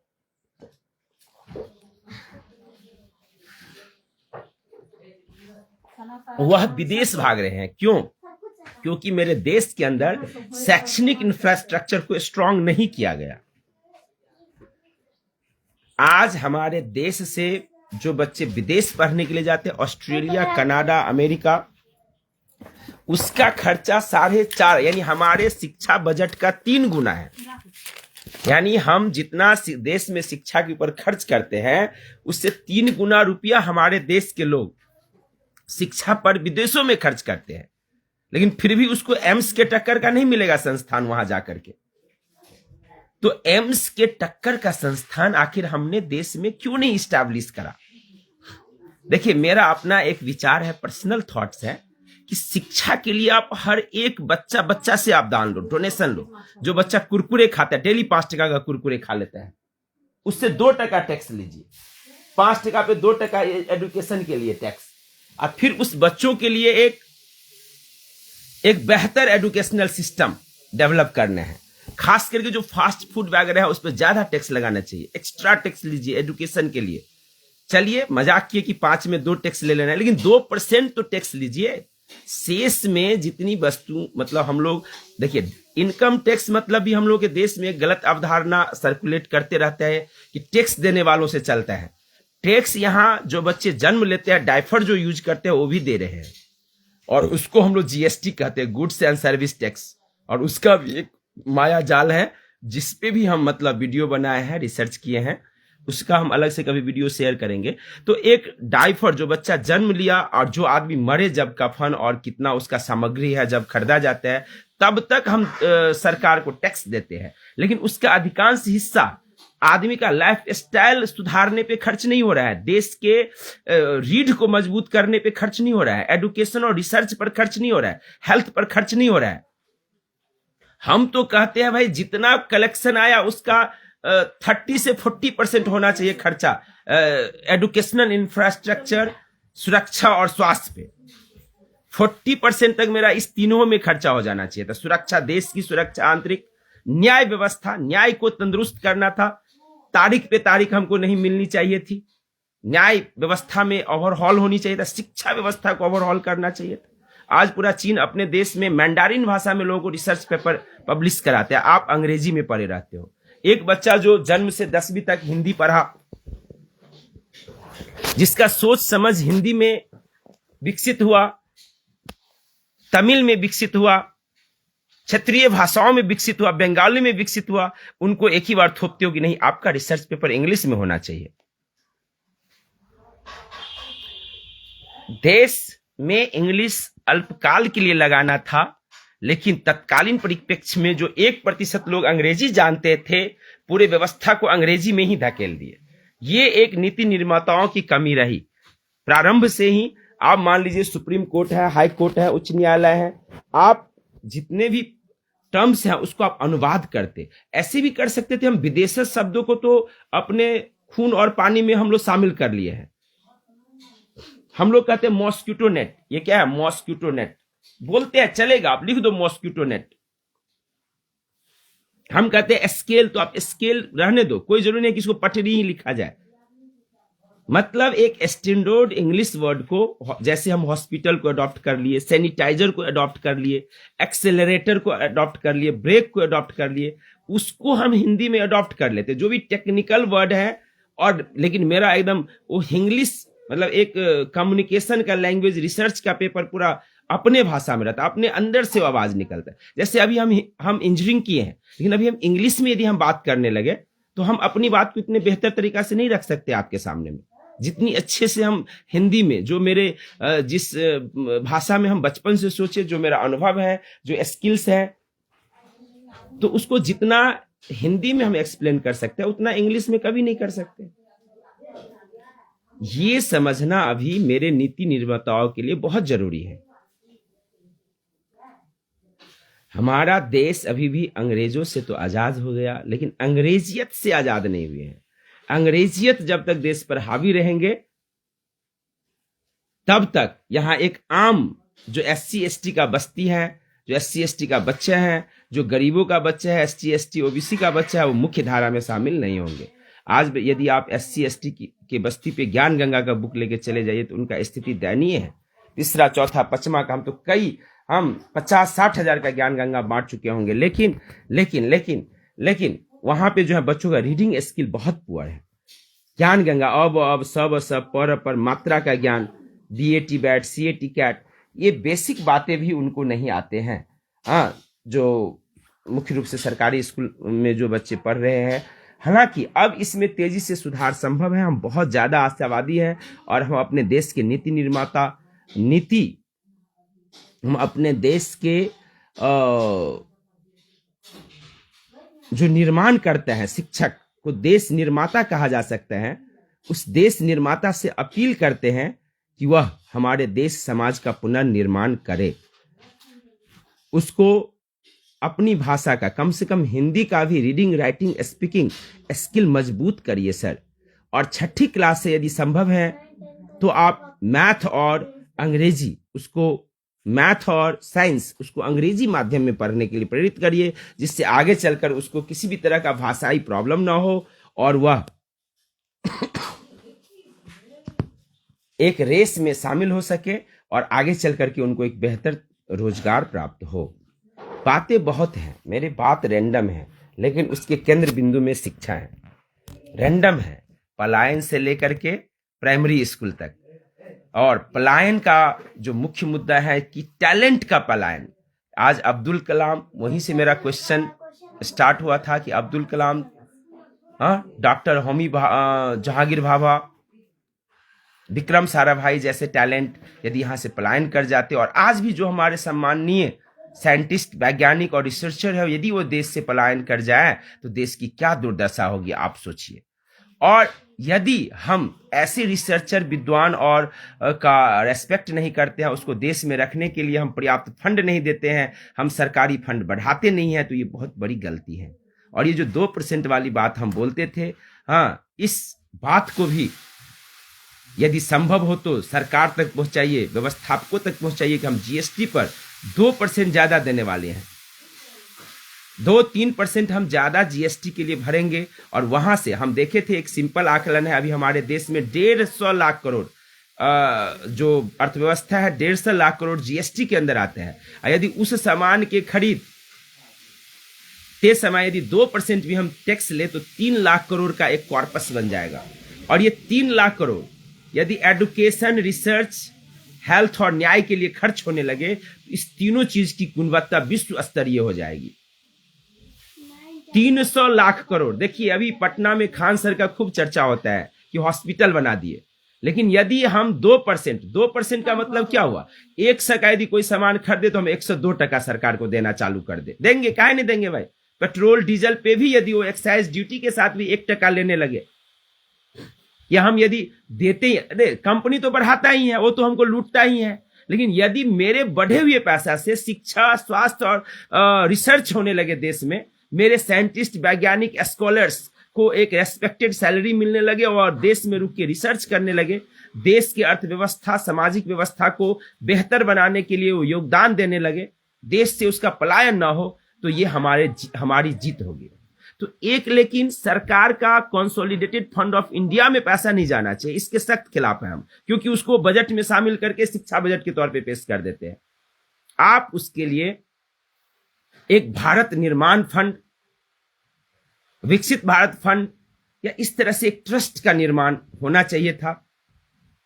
वह विदेश भाग रहे हैं। क्यों? क्योंकि मेरे देश के अंदर शैक्षणिक इंफ्रास्ट्रक्चर को स्ट्रांग नहीं किया गया। आज हमारे देश से जो बच्चे विदेश पढ़ने के लिए जाते हैं, ऑस्ट्रेलिया, कनाडा, अमेरिका, उसका खर्चा 4.5, यानी हमारे शिक्षा बजट का 3 गुना है। यानी हम जितना देश में शिक्षा के ऊपर खर्च करते हैं, उससे 3 गुना रुपया हमारे देश के लोग शिक्षा पर विदेशों में खर्च करते हैं। लेकिन फिर भी उसको एम्स के टक्कर का नहीं मिलेगा संस्थान वहां जाकर के। तो एम्स के टक्कर का संस्थान आखिर हमने देश में क्यों नहीं इस्टेब्लिश करा? देखिए, मेरा अपना एक विचार है, पर्सनल थॉट्स है कि शिक्षा के लिए आप हर एक बच्चा से आप दान लो, डोनेशन लो। जो बच्चा कुरकुरे खाता है, डेली 5 टका का कुरकुरे खा लेता है, उससे 2 टका टैक्स लीजिए। 5 टका पे 2 टका एजुकेशन के लिए टैक्स, और फिर उस बच्चों के लिए एक बेहतर एजुकेशनल सिस्टम डेवलप करना है। खास करके जो फास्ट फूड वगैरह है उस पर ज्यादा टैक्स लगाना चाहिए, एक्स्ट्रा टैक्स लीजिए एजुकेशन के लिए। चलिए मजाक किए कि 5 में 2 टैक्स ले लेना है, लेकिन 2% तो टैक्स लीजिए। शेष में जितनी वस्तु, मतलब हम लोग देखिए, इनकम टैक्स मतलब भी हम लोग के देश में गलत अवधारणा सर्कुलेट करते रहता है कि टैक्स देने वालों से चलता है। टैक्स यहाँ जो बच्चे जन्म लेते हैं, डायफर जो यूज करते हैं, वो भी दे रहे हैं, और उसको हम लोग GST कहते हैं, गुड्स एंड सर्विस टैक्स। और उसका भी एक माया जाल है, जिसपे भी हम मतलब वीडियो बनाए हैं, रिसर्च किए हैं, उसका हम अलग से कभी वीडियो शेयर करेंगे। तो एक डायफर जो बच्चा जन्म लिया और जो आदमी मरे, जब कफन और कितना उसका सामग्री है जब खरीदा जाता है, तब तक हम सरकार को टैक्स देते हैं। लेकिन उसका अधिकांश हिस्सा आदमी का लाइफ स्टाइल सुधारने पे खर्च नहीं हो रहा है, देश के रीढ़ को मजबूत करने पे खर्च नहीं हो रहा है, एजुकेशन और रिसर्च पर खर्च नहीं हो रहा है, हेल्थ पर खर्च नहीं हो रहा है। हम तो कहते हैं भाई जितना कलेक्शन आया उसका 30 से 40% होना चाहिए खर्चा एजुकेशनल इंफ्रास्ट्रक्चर, सुरक्षा और स्वास्थ्य पे। 40% तक मेरा इस तीनों में खर्चा हो जाना चाहिए था। सुरक्षा, देश की सुरक्षा आंतरिक, न्याय व्यवस्था, न्याय को तंदुरुस्त करना था। तारीख पे तारीख हमको नहीं मिलनी चाहिए थी। न्याय व्यवस्था में ओवरहॉल होनी चाहिए था। शिक्षा व्यवस्था को ओवरहॉल करना चाहिए था। आज पूरा चीन अपने देश में मैंडारिन भाषा में लोगों को रिसर्च पेपर पब्लिश कराते हैं, आप अंग्रेजी में पढ़े रहते हो। एक बच्चा जो जन्म से 10वीं तक हिंदी पढ़ा, जिसका सोच समझ हिंदी में विकसित हुआ, तमिल में विकसित हुआ, क्षेत्रीय भाषाओं में विकसित हुआ, बंगाली में विकसित हुआ, उनको एक ही बार थोपते हो कि नहीं आपका रिसर्च पेपर इंग्लिश में होना चाहिए। देश में इंग्लिश अल्पकाल के लिए लगाना था, लेकिन तत्कालीन परिप्रेक्ष्य में जो 1% लोग अंग्रेजी जानते थे, पूरे व्यवस्था को अंग्रेजी में ही धकेल दिए। ये एक नीति निर्माताओं की कमी रही। प्रारंभ से ही आप मान लीजिए सुप्रीम कोर्ट है, हाई कोर्ट है, उच्च न्यायालय है, आप जितने भी टर्म्स हैं उसको आप अनुवाद करते। ऐसे भी कर सकते थे, हम विदेशी शब्दों को तो अपने खून और पानी में हम लोग शामिल कर लिए हैं। हम लोग कहते हैं मॉस्किटो नेट, ये क्या है मॉस्किटो नेट, बोलते हैं चलेगा, आप लिख दो मॉस्किटो नेट। हम कहते हैं स्केल, तो आप स्केल रहने दो, कोई जरूरी नहीं कि इसको पटरी ही लिखा जाए। मतलब एक स्टैंडर्ड इंग्लिश वर्ड को, जैसे हम हॉस्पिटल को अडॉप्ट कर लिए, सैनिटाइजर को अडॉप्ट कर लिए, एक्सेलरेटर को अडॉप्ट कर लिए, ब्रेक को अडॉप्ट कर लिए, उसको हम हिंदी में अडॉप्ट कर लेते, जो भी टेक्निकल वर्ड है। और लेकिन मेरा एकदम वो इंग्लिश, मतलब एक कम्युनिकेशन का लैंग्वेज रिसर्च का पेपर पूरा अपने भाषा में रहता है, अपने अंदर से आवाज निकलता है। जैसे अभी हम इंजीनियरिंग किए हैं, लेकिन अभी हम इंग्लिश में यदि हम बात करने लगे तो हम अपनी बात को इतने बेहतर तरीका से नहीं रख सकते आपके सामने में, जितनी अच्छे से हम हिंदी में, जो मेरे जिस भाषा में हम बचपन से सोचे, जो मेरा अनुभव है, जो स्किल्स है, तो उसको जितना हिंदी में हम एक्सप्लेन कर सकते हैं उतना इंग्लिश में कभी नहीं कर सकते। ये समझना अभी मेरे नीति निर्माताओं के लिए बहुत जरूरी है। हमारा देश अभी भी अंग्रेजों से तो आजाद हो गया, लेकिन अंग्रेजियत से आजाद नहीं हुए हैं। अंग्रेजियत जब तक देश पर हावी रहेंगे, तब तक यहां एक आम जो SC ST का बस्ती है, जो SC ST का बच्चा है, जो गरीबों का बच्चा है, SC ST OBC का बच्चा है, वो मुख्य धारा में शामिल नहीं होंगे। आज यदि आप SC ST के बस्ती पे ज्ञान गंगा का बुक लेके चले जाइए तो उनका स्थिति दयनीय है। तीसरा, चौथा, पांचवा का हम 50-60 हजार का ज्ञान गंगा बांट चुके होंगे, लेकिन वहां पे जो है बच्चों का रीडिंग स्किल बहुत पुअर है। ज्ञान गंगा अब सब पर मात्रा का ज्ञान, DAT बैट, CAT कैट, ये बेसिक बातें भी उनको नहीं आते हैं। हाँ, जो मुख्य रूप से सरकारी स्कूल में जो बच्चे पढ़ रहे हैं, हालांकि अब इसमें तेजी से सुधार संभव है। हम बहुत ज्यादा आशावादी हैं और हम अपने देश के नीति निर्माता, हम अपने देश के जो निर्माण करते हैं, शिक्षक को देश निर्माता कहा जा सकता है, उस देश निर्माता से अपील करते हैं कि वह हमारे देश समाज का पुनर्निर्माण करे। उसको अपनी भाषा का, कम से कम हिंदी का भी रीडिंग, राइटिंग, स्पीकिंग स्किल मजबूत करिए सर। और 6ठी क्लास से यदि संभव है तो आप मैथ और अंग्रेजी, उसको मैथ और साइंस उसको अंग्रेजी माध्यम में पढ़ने के लिए प्रेरित करिए, जिससे आगे चलकर उसको किसी भी तरह का भाषाई प्रॉब्लम ना हो और वह एक रेस में शामिल हो सके और आगे चलकर के उनको एक बेहतर रोजगार प्राप्त हो। बातें बहुत हैं, मेरी बात रैंडम है, लेकिन उसके केंद्र बिंदु में शिक्षा है। रैंडम है पलायन से लेकर के प्राइमरी स्कूल तक, और पलायन का जो मुख्य मुद्दा है कि टैलेंट का पलायन। आज अब्दुल कलाम, वहीं से मेरा क्वेश्चन स्टार्ट हुआ था कि अब्दुल कलाम, डॉक्टर होमी जहांगीर भाभा, विक्रम साराभाई जैसे टैलेंट यदि यहाँ से पलायन कर जाते, और आज भी जो हमारे सम्माननीय साइंटिस्ट, वैज्ञानिक और रिसर्चर है, यदि वो देश से पलायन कर जाए तो देश की क्या दुर्दशा होगी, आप सोचिए। और यदि हम ऐसे रिसर्चर, विद्वान और का रेस्पेक्ट नहीं करते हैं, उसको देश में रखने के लिए हम पर्याप्त फंड नहीं देते हैं, हम सरकारी फंड बढ़ाते नहीं हैं, तो ये बहुत बड़ी गलती है। और ये जो 2% वाली बात हम बोलते थे, हाँ, इस बात को भी यदि संभव हो तो सरकार तक पहुंचाइए, व्यवस्थापकों तक पहुंचाइए कि हम GST पर 2% ज्यादा देने वाले हैं। 2-3% हम ज्यादा जीएसटी के लिए भरेंगे और वहां से हम देखे थे, एक सिंपल आकलन है, अभी हमारे देश में 150 लाख करोड़ जो अर्थव्यवस्था है 150 लाख करोड़ जीएसटी के अंदर आते हैं। यदि उस सामान के खरीद ते समय यदि 2% भी हम टैक्स ले तो 3 लाख करोड़ का एक कॉर्पस बन जाएगा। और ये 3 लाख करोड़ यदि एडुकेशन, रिसर्च, हेल्थ और न्याय के लिए खर्च होने लगे तो इस तीनों चीज की गुणवत्ता विश्व स्तरीय हो जाएगी। 300 लाख करोड़। देखिए अभी पटना में खान सर का खूब चर्चा होता है कि हॉस्पिटल बना दिए, लेकिन यदि हम 2% का मतलब क्या हुआ, 100 का यदि कोई सामान खरीदे तो हम 102 टका सरकार को देना चालू कर देंगे। काहे नहीं देंगे भाई? पेट्रोल डीजल पे भी यदि वो एक्साइज ड्यूटी के साथ भी 1 टका लेने लगे, या हम यदि देते ही, अरे कंपनी तो बढ़ाता ही है, वो तो हमको लूटता ही है, लेकिन यदि मेरे बढ़े हुए पैसा से शिक्षा, स्वास्थ्य और रिसर्च होने लगे देश में, मेरे साइंटिस्ट, वैज्ञानिक, स्कॉलर्स को एक रेस्पेक्टेड सैलरी मिलने लगे और देश में रुक के रिसर्च करने लगे, देश की अर्थव्यवस्था, सामाजिक व्यवस्था को बेहतर बनाने के लिए वो योगदान देने लगे, देश से उसका पलायन ना हो, तो ये हमारी जीत होगी। तो एक, लेकिन सरकार का कंसोलिडेटेड फंड ऑफ इंडिया में पैसा नहीं जाना चाहिए, इसके सख्त खिलाफ है हम, क्योंकि उसको बजट में शामिल करके शिक्षा बजट के तौर पे पेश कर देते हैं। आप उसके लिए एक भारत निर्माण फंड, विकसित भारत फंड या इस तरह से एक ट्रस्ट का निर्माण होना चाहिए था,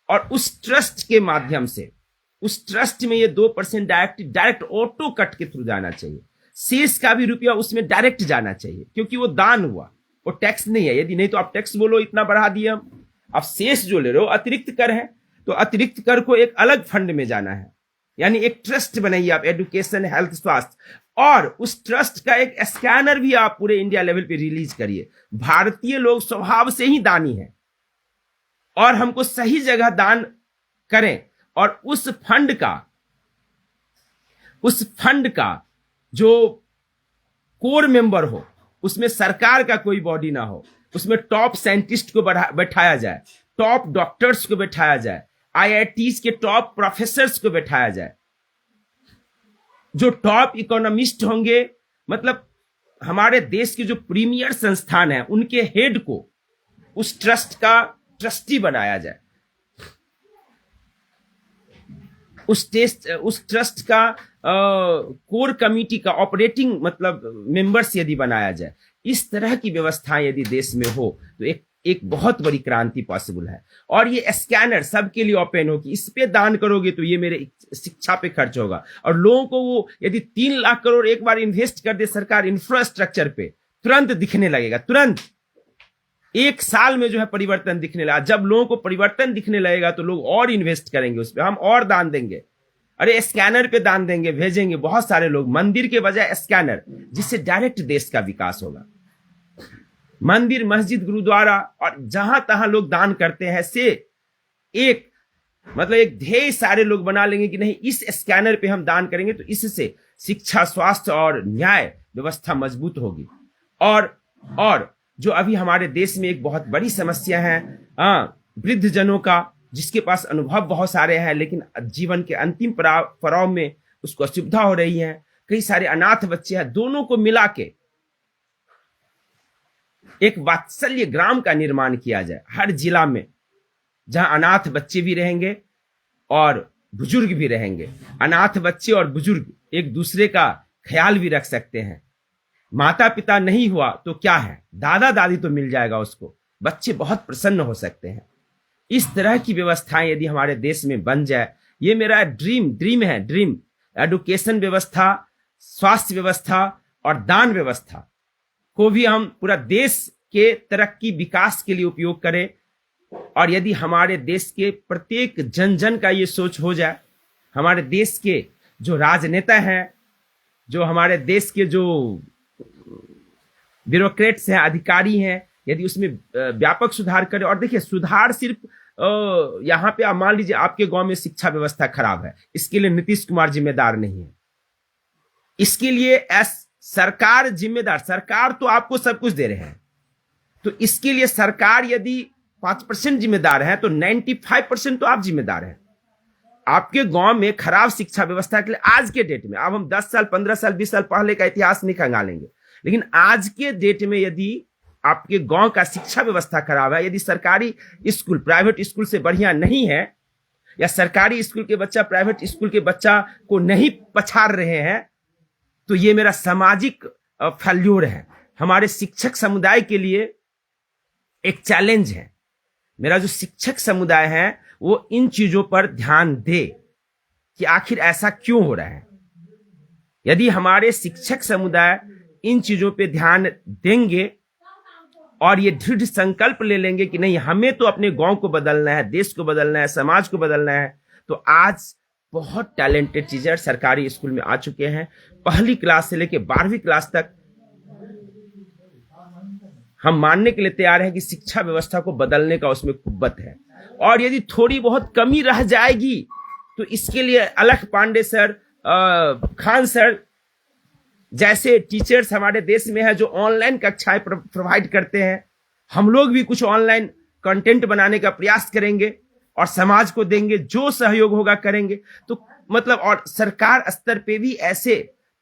और उस ट्रस्ट के माध्यम से, उस ट्रस्ट में ये 2% डायरेक्ट ऑटो कट के थ्रू जाना चाहिए। शेष का भी रुपया उसमें डायरेक्ट जाना चाहिए, क्योंकि वो दान हुआ, वो टैक्स नहीं है। यदि नहीं तो आप टैक्स बोलो इतना बढ़ा दिए हम, अब शेष जो ले रहे हो अतिरिक्त कर है, तो अतिरिक्त कर को एक अलग फंड में जाना है, यानी एक ट्रस्ट बनाइए आप, एजुकेशन, हेल्थ, स्वास्थ्य, और उस ट्रस्ट का एक स्कैनर भी आप पूरे इंडिया लेवल पे रिलीज करिए। भारतीय लोग स्वभाव से ही दानी है और हमको सही जगह दान करें, और उस फंड का जो कोर मेंबर हो, उसमें सरकार का कोई बॉडी ना हो, उसमें टॉप साइंटिस्ट को बैठाया जाए, टॉप डॉक्टर्स को बैठाया जाए, आईआईटीज के टॉप प्रोफेसर्स को बैठाया जाए, जो टॉप इकोनॉमिस्ट होंगे, मतलब हमारे देश के जो प्रीमियर संस्थान है उनके हेड को उस ट्रस्ट का ट्रस्टी बनाया जाए, उस ट्रस्ट का कोर कमिटी का ऑपरेटिंग मतलब मेंबर्स यदि बनाया जाए। इस तरह की व्यवस्था यदि देश में हो तो एक बहुत बड़ी क्रांति पॉसिबल है। और ये स्कैनर सबके लिए ओपन हो कि इस पे दान करोगे तो ये मेरे शिक्षा पे खर्च होगा, और लोगों को वो यदि 3 लाख करोड़ एक बार इन्वेस्ट कर दे सरकार इंफ्रास्ट्रक्चर पे, तुरंत दिखने लगेगा, तुरंत 1 साल में जो है परिवर्तन दिखने लगा। जब लोगों को परिवर्तन दिखने लगेगा तो लोग और इन्वेस्ट करेंगे उस पर, हम और दान देंगे, अरे स्कैनर पे दान देंगे, भेजेंगे बहुत सारे लोग, मंदिर के बजाय स्कैनर, जिससे डायरेक्ट देश का विकास होगा। मंदिर, मस्जिद, गुरुद्वारा और जहां तहां लोग दान करते हैं से एक ढेर सारे लोग बना लेंगे कि नहीं, इस स्कैनर पे हम दान करेंगे तो इससे शिक्षा, स्वास्थ्य और न्याय व्यवस्था मजबूत होगी। और जो अभी हमारे देश में एक बहुत बड़ी समस्या है वृद्ध जनों का, जिसके पास अनुभव बहुत सारे हैं लेकिन जीवन के अंतिम पड़ाव में उसको असुविधा हो रही है, कई सारे अनाथ बच्चे हैं, दोनों को मिला के एक वात्सल्य ग्राम का निर्माण किया जाए हर जिला में, जहां अनाथ बच्चे भी रहेंगे और बुजुर्ग भी रहेंगे। अनाथ बच्चे और बुजुर्ग एक दूसरे का ख्याल भी रख सकते हैं। माता पिता नहीं हुआ तो क्या है, दादा दादी तो मिल जाएगा उसको, बच्चे बहुत प्रसन्न हो सकते हैं। इस तरह की व्यवस्थाएं यदि हमारे देश में बन जाए, ये मेरा ड्रीम है। एजुकेशन व्यवस्था, स्वास्थ्य व्यवस्था और दान व्यवस्था को भी हम पूरा देश के तरक्की विकास के लिए उपयोग करें, और यदि हमारे देश के प्रत्येक जन का ये सोच हो जाए, हमारे देश के जो राजनेता हैं, जो हमारे देश के जो ब्यूरोक्रेट्स हैं, अधिकारी हैं, यदि उसमें व्यापक सुधार करें। और देखिए, सुधार सिर्फ यहाँ पे आप मान लीजिए आपके गांव में शिक्षा व्यवस्था खराब है, इसके लिए नीतीश कुमार जिम्मेदार नहीं है, इसके लिए सरकार जिम्मेदार। सरकार तो आपको सब कुछ दे रहे हैं, तो इसके लिए सरकार यदि 5% जिम्मेदार है तो 95% तो आप जिम्मेदार हैं। आपके गांव में खराब शिक्षा व्यवस्था के लिए आज के डेट में, अब हम 10 साल, 15 साल, 20 साल पहले का इतिहास नहीं खंगालेंगे, लेकिन आज के डेट में यदि आपके गांव का शिक्षा व्यवस्था खराब है, यदि सरकारी स्कूल प्राइवेट स्कूल से बढ़िया नहीं है, या सरकारी स्कूल के बच्चा प्राइवेट स्कूल के बच्चा को नहीं पछाड़ रहे हैं, तो ये मेरा सामाजिक फेल्योर है। हमारे शिक्षक समुदाय के लिए एक चैलेंज है। मेरा जो शिक्षक समुदाय है वो इन चीजों पर ध्यान दे कि आखिर ऐसा क्यों हो रहा है। यदि हमारे शिक्षक समुदाय इन चीजों पे ध्यान देंगे और ये दृढ़ संकल्प ले लेंगे कि नहीं, हमें तो अपने गांव को बदलना है, देश को बदलना है, समाज को बदलना है, तो आज बहुत टैलेंटेड टीचर सरकारी स्कूल में आ चुके हैं। पहली क्लास से लेकर 12वीं क्लास तक हम मानने के लिए तैयार हैं कि शिक्षा व्यवस्था को बदलने का उसमें कुव्वत है। और यदि थोड़ी बहुत कमी रह जाएगी तो इसके लिए अलख पांडे सर, खान सर जैसे टीचर्स हमारे देश में है जो ऑनलाइन कक्षाएं प्रोवाइड करते हैं, हम लोग भी कुछ ऑनलाइन कंटेंट बनाने का प्रयास करेंगे और समाज को देंगे, जो सहयोग होगा करेंगे। तो मतलब और सरकार स्तर पे भी ऐसे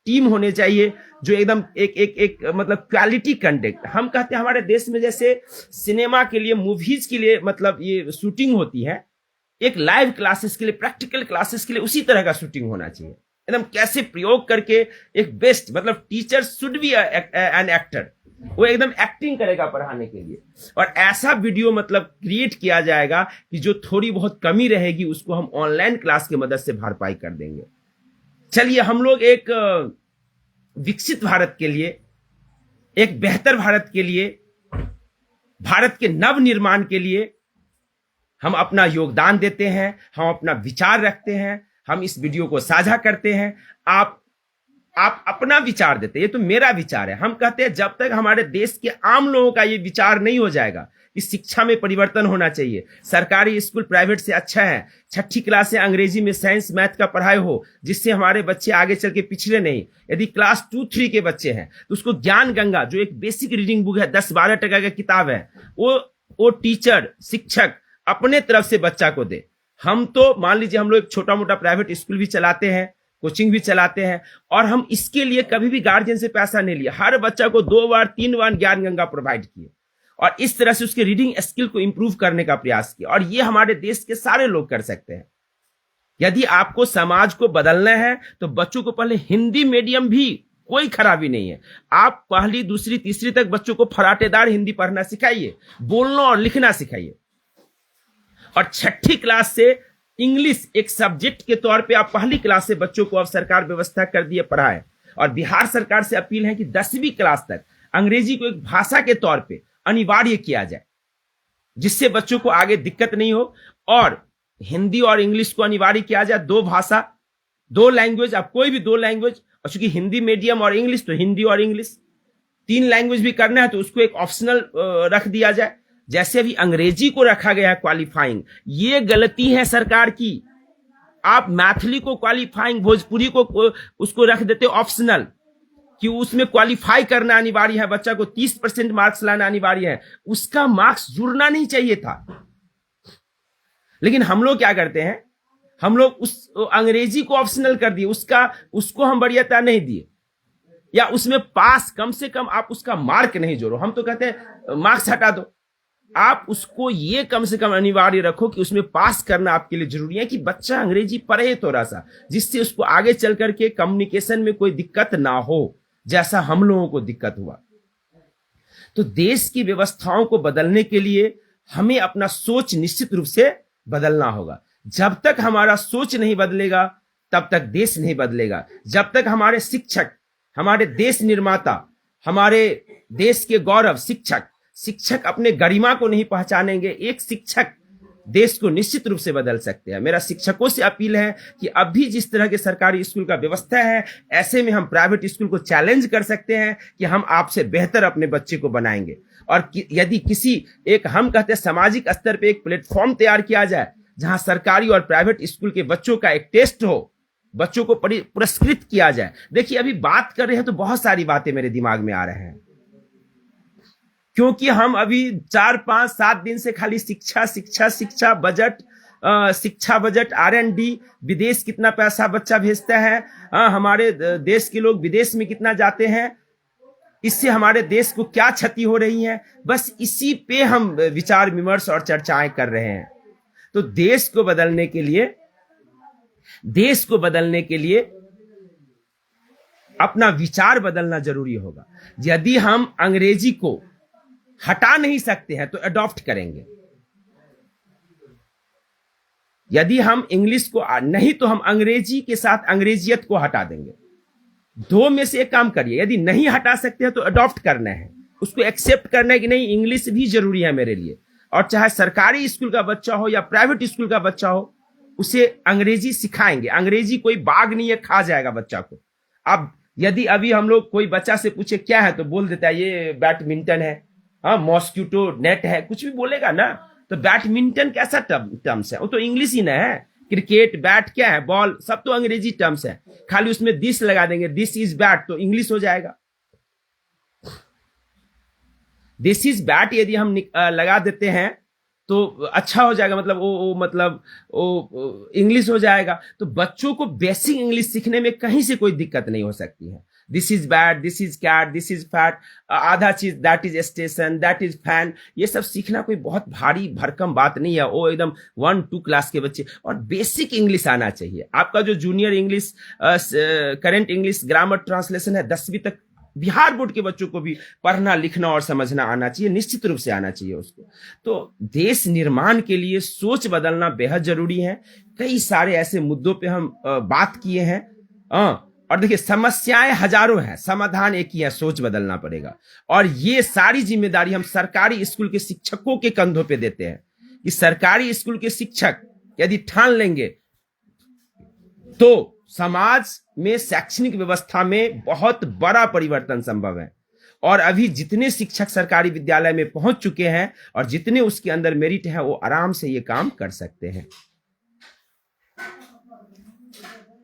टीम होने चाहिए जो एकदम एक मतलब क्वालिटी कंटेंट। हम कहते हैं हमारे देश में जैसे सिनेमा के लिए, मूवीज के लिए मतलब ये शूटिंग होती है, एक लाइव क्लासेस के लिए, प्रैक्टिकल क्लासेस के लिए उसी तरह का शूटिंग होना चाहिए। एकदम कैसे प्रयोग करके एक बेस्ट, मतलब teacher should be an actor, वो एकदम एक्टिंग करेगा पढ़ाने के लिए। और ऐसा वीडियो मतलब क्रिएट किया जाएगा कि जो थोड़ी बहुत कमी रहेगी उसको हम ऑनलाइन क्लास की मदद से भरपाई कर देंगे। चलिए, हम लोग एक विकसित भारत के लिए, एक बेहतर भारत के लिए, भारत के नव निर्माण के लिए हम अपना योगदान देते हैं, हम अपना विचार रखते हैं, हम इस वीडियो को साझा करते हैं। आप अपना विचार देते हैं, ये तो मेरा विचार है। हम कहते हैं जब तक हमारे देश के आम लोगों का ये विचार नहीं हो जाएगा कि शिक्षा में परिवर्तन होना चाहिए, सरकारी स्कूल प्राइवेट से अच्छा है, 6ठी क्लास से अंग्रेजी में साइंस मैथ का पढ़ाई हो जिससे हमारे बच्चे आगे चल के पिछड़े नहीं। यदि क्लास 2-3 के बच्चे हैं तो उसको ज्ञान गंगा, जो एक बेसिक रीडिंग बुक है, 10-12 टका का किताब है, वो टीचर, शिक्षक अपने तरफ से बच्चा को दे। हम तो मान लीजिए हम लोग एक छोटा मोटा प्राइवेट स्कूल भी चलाते हैं, कोचिंग भी चलाते हैं, और हम इसके लिए कभी भी गार्जियन से पैसा नहीं लिया। हर बच्चा को 2 बार 3 बार ज्ञान गंगा प्रोवाइड किए और इस तरह से उसके रीडिंग स्किल को इंप्रूव करने का प्रयास किया। और ये हमारे देश के सारे लोग कर सकते हैं। यदि आपको समाज को बदलना है तो बच्चों को पहले हिंदी मीडियम भी कोई खराबी नहीं है। आप 1ली, 2री, 3री तक बच्चों को फराटेदार हिंदी पढ़ना सिखाइए, बोलना और लिखना सिखाइए। और 6ठी क्लास से इंग्लिश एक सब्जेक्ट के तौर पे आप 1ली क्लास से बच्चों को अब सरकार व्यवस्था कर दिए पढ़ाए। और बिहार सरकार से अपील है कि 10वीं क्लास तक अंग्रेजी को एक भाषा के तौर पे अनिवार्य किया जाए, जिससे बच्चों को आगे दिक्कत नहीं हो। और हिंदी और इंग्लिश को अनिवार्य किया जाए, 2 भाषा, 2 लैंग्वेज, आप कोई भी 2 लैंग्वेज, और चूंकि हिंदी मीडियम और इंग्लिश तो हिंदी और इंग्लिश, 3 लैंग्वेज भी करना है तो उसको एक ऑप्शनल रख दिया जाए। जैसे अभी अंग्रेजी को रखा गया है क्वालिफाइंग, ये गलती है सरकार की। आप मैथिली को क्वालिफाइंग, भोजपुरी को उसको रख देते ऑप्शनल, कि उसमें क्वालिफाई करना अनिवार्य है, बच्चा को 30% मार्क्स लाना अनिवार्य है, उसका मार्क्स जुड़ना नहीं चाहिए था। लेकिन हम लोग क्या करते हैं, हम लोग उस अंग्रेजी को ऑप्शनल कर दिए, उसको हम वरीयता नहीं दिए, या उसमें पास, कम से कम आप उसका मार्क नहीं जोड़ो। हम तो कहते हैं मार्क्स हटा दो, आप उसको ये कम से कम अनिवार्य रखो कि उसमें पास करना आपके लिए जरूरी है, कि बच्चा अंग्रेजी पढ़े थोड़ा सा, जिससे उसको आगे चल करके कम्युनिकेशन में कोई दिक्कत ना हो, जैसा हम लोगों को दिक्कत हुआ। तो देश की व्यवस्थाओं को बदलने के लिए हमें अपना सोच निश्चित रूप से बदलना होगा। जब तक हमारा सोच नहीं बदलेगा तब तक देश नहीं बदलेगा। जब तक हमारे शिक्षक, हमारे देश निर्माता, हमारे देश के गौरव शिक्षक अपने गरिमा को नहीं पहचानेंगे, एक शिक्षक देश को निश्चित रूप से बदल सकते हैं। मेरा शिक्षकों से अपील है कि अब भी जिस तरह के सरकारी स्कूल का व्यवस्था है, ऐसे में हम प्राइवेट स्कूल को चैलेंज कर सकते हैं कि हम आपसे बेहतर अपने बच्चे को बनाएंगे। और यदि किसी एक, हम कहते हैं सामाजिक स्तर पे एक प्लेटफॉर्म तैयार किया जाए जहां सरकारी और प्राइवेट स्कूल के बच्चों का एक टेस्ट हो, बच्चों को पुरस्कृत किया जाए। देखिए, अभी बात कर रहे हैं तो बहुत सारी बातें मेरे दिमाग में आ रहे हैं, क्योंकि हम अभी 4, 5, 7 दिन से खाली शिक्षा बजट, शिक्षा बजट, R&D, विदेश कितना पैसा बच्चा भेजता है, हमारे देश के लोग विदेश में कितना जाते हैं, इससे हमारे देश को क्या क्षति हो रही है, बस इसी पे हम विचार विमर्श और चर्चाएं कर रहे हैं। तो देश को बदलने के लिए अपना विचार बदलना जरूरी होगा। यदि हम अंग्रेजी को हटा नहीं सकते हैं तो अडॉप्ट करेंगे, यदि हम इंग्लिश को नहीं तो हम अंग्रेजी के साथ अंग्रेजियत को हटा देंगे। दो में से एक काम करिए, यदि नहीं हटा सकते हैं तो अडॉप्ट करना है, उसको एक्सेप्ट करना है कि नहीं इंग्लिश भी जरूरी है मेरे लिए। और चाहे सरकारी स्कूल का बच्चा हो या प्राइवेट स्कूल का बच्चा हो, उसे अंग्रेजी सिखाएंगे। अंग्रेजी कोई बाग नहीं है, खा जाएगा बच्चा को। अब यदि अभी हम लोग कोई बच्चा से पूछे क्या है तो बोल देता है ये बैडमिंटन है, हाँ मॉस्किटो नेट है, कुछ भी बोलेगा ना। तो बैडमिंटन कैसा टर्म्स है, वो तो इंग्लिश ही ना है। क्रिकेट बैट क्या है, बॉल, सब तो अंग्रेजी टर्म्स है। खाली उसमें दिस लगा देंगे, दिस इज बैट, तो इंग्लिश हो जाएगा। दिस इज बैट यदि हम लगा देते हैं तो अच्छा हो जाएगा, मतलब वो इंग्लिश हो जाएगा। तो बच्चों को बेसिक इंग्लिश सीखने में कहीं से कोई दिक्कत नहीं हो सकती है। This is bat, this is cat, this is fat, आधा cheese, that is station, that is fan, ये सब सीखना कोई बहुत भारी भरकम बात नहीं है। वो एकदम 1-2 क्लास के बच्चे, और बेसिक इंग्लिश आना चाहिए। आपका जो junior English, current English, grammar, translation है, 10वीं तक बिहार बोर्ड के बच्चों को भी पढ़ना लिखना और समझना आना चाहिए, निश्चित रूप से आना चाहिए उसको। तो देश निर्माण के लिए सोच बदलना बेहद जरूरी है। कई सारे ऐसे मुद्दों पे हम बात किए हैं, और देखिए समस्याएं हजारों हैं, समाधान एक ही है, सोच बदलना पड़ेगा। और ये सारी जिम्मेदारी हम सरकारी स्कूल के शिक्षकों के कंधों पे देते हैं कि सरकारी स्कूल के शिक्षक यदि ठान लेंगे तो समाज में, शैक्षणिक व्यवस्था में बहुत बड़ा परिवर्तन संभव है। और अभी जितने शिक्षक सरकारी विद्यालय में पहुंच चुके हैं और जितने उसके अंदर मेरिट है, वो आराम से ये काम कर सकते हैं।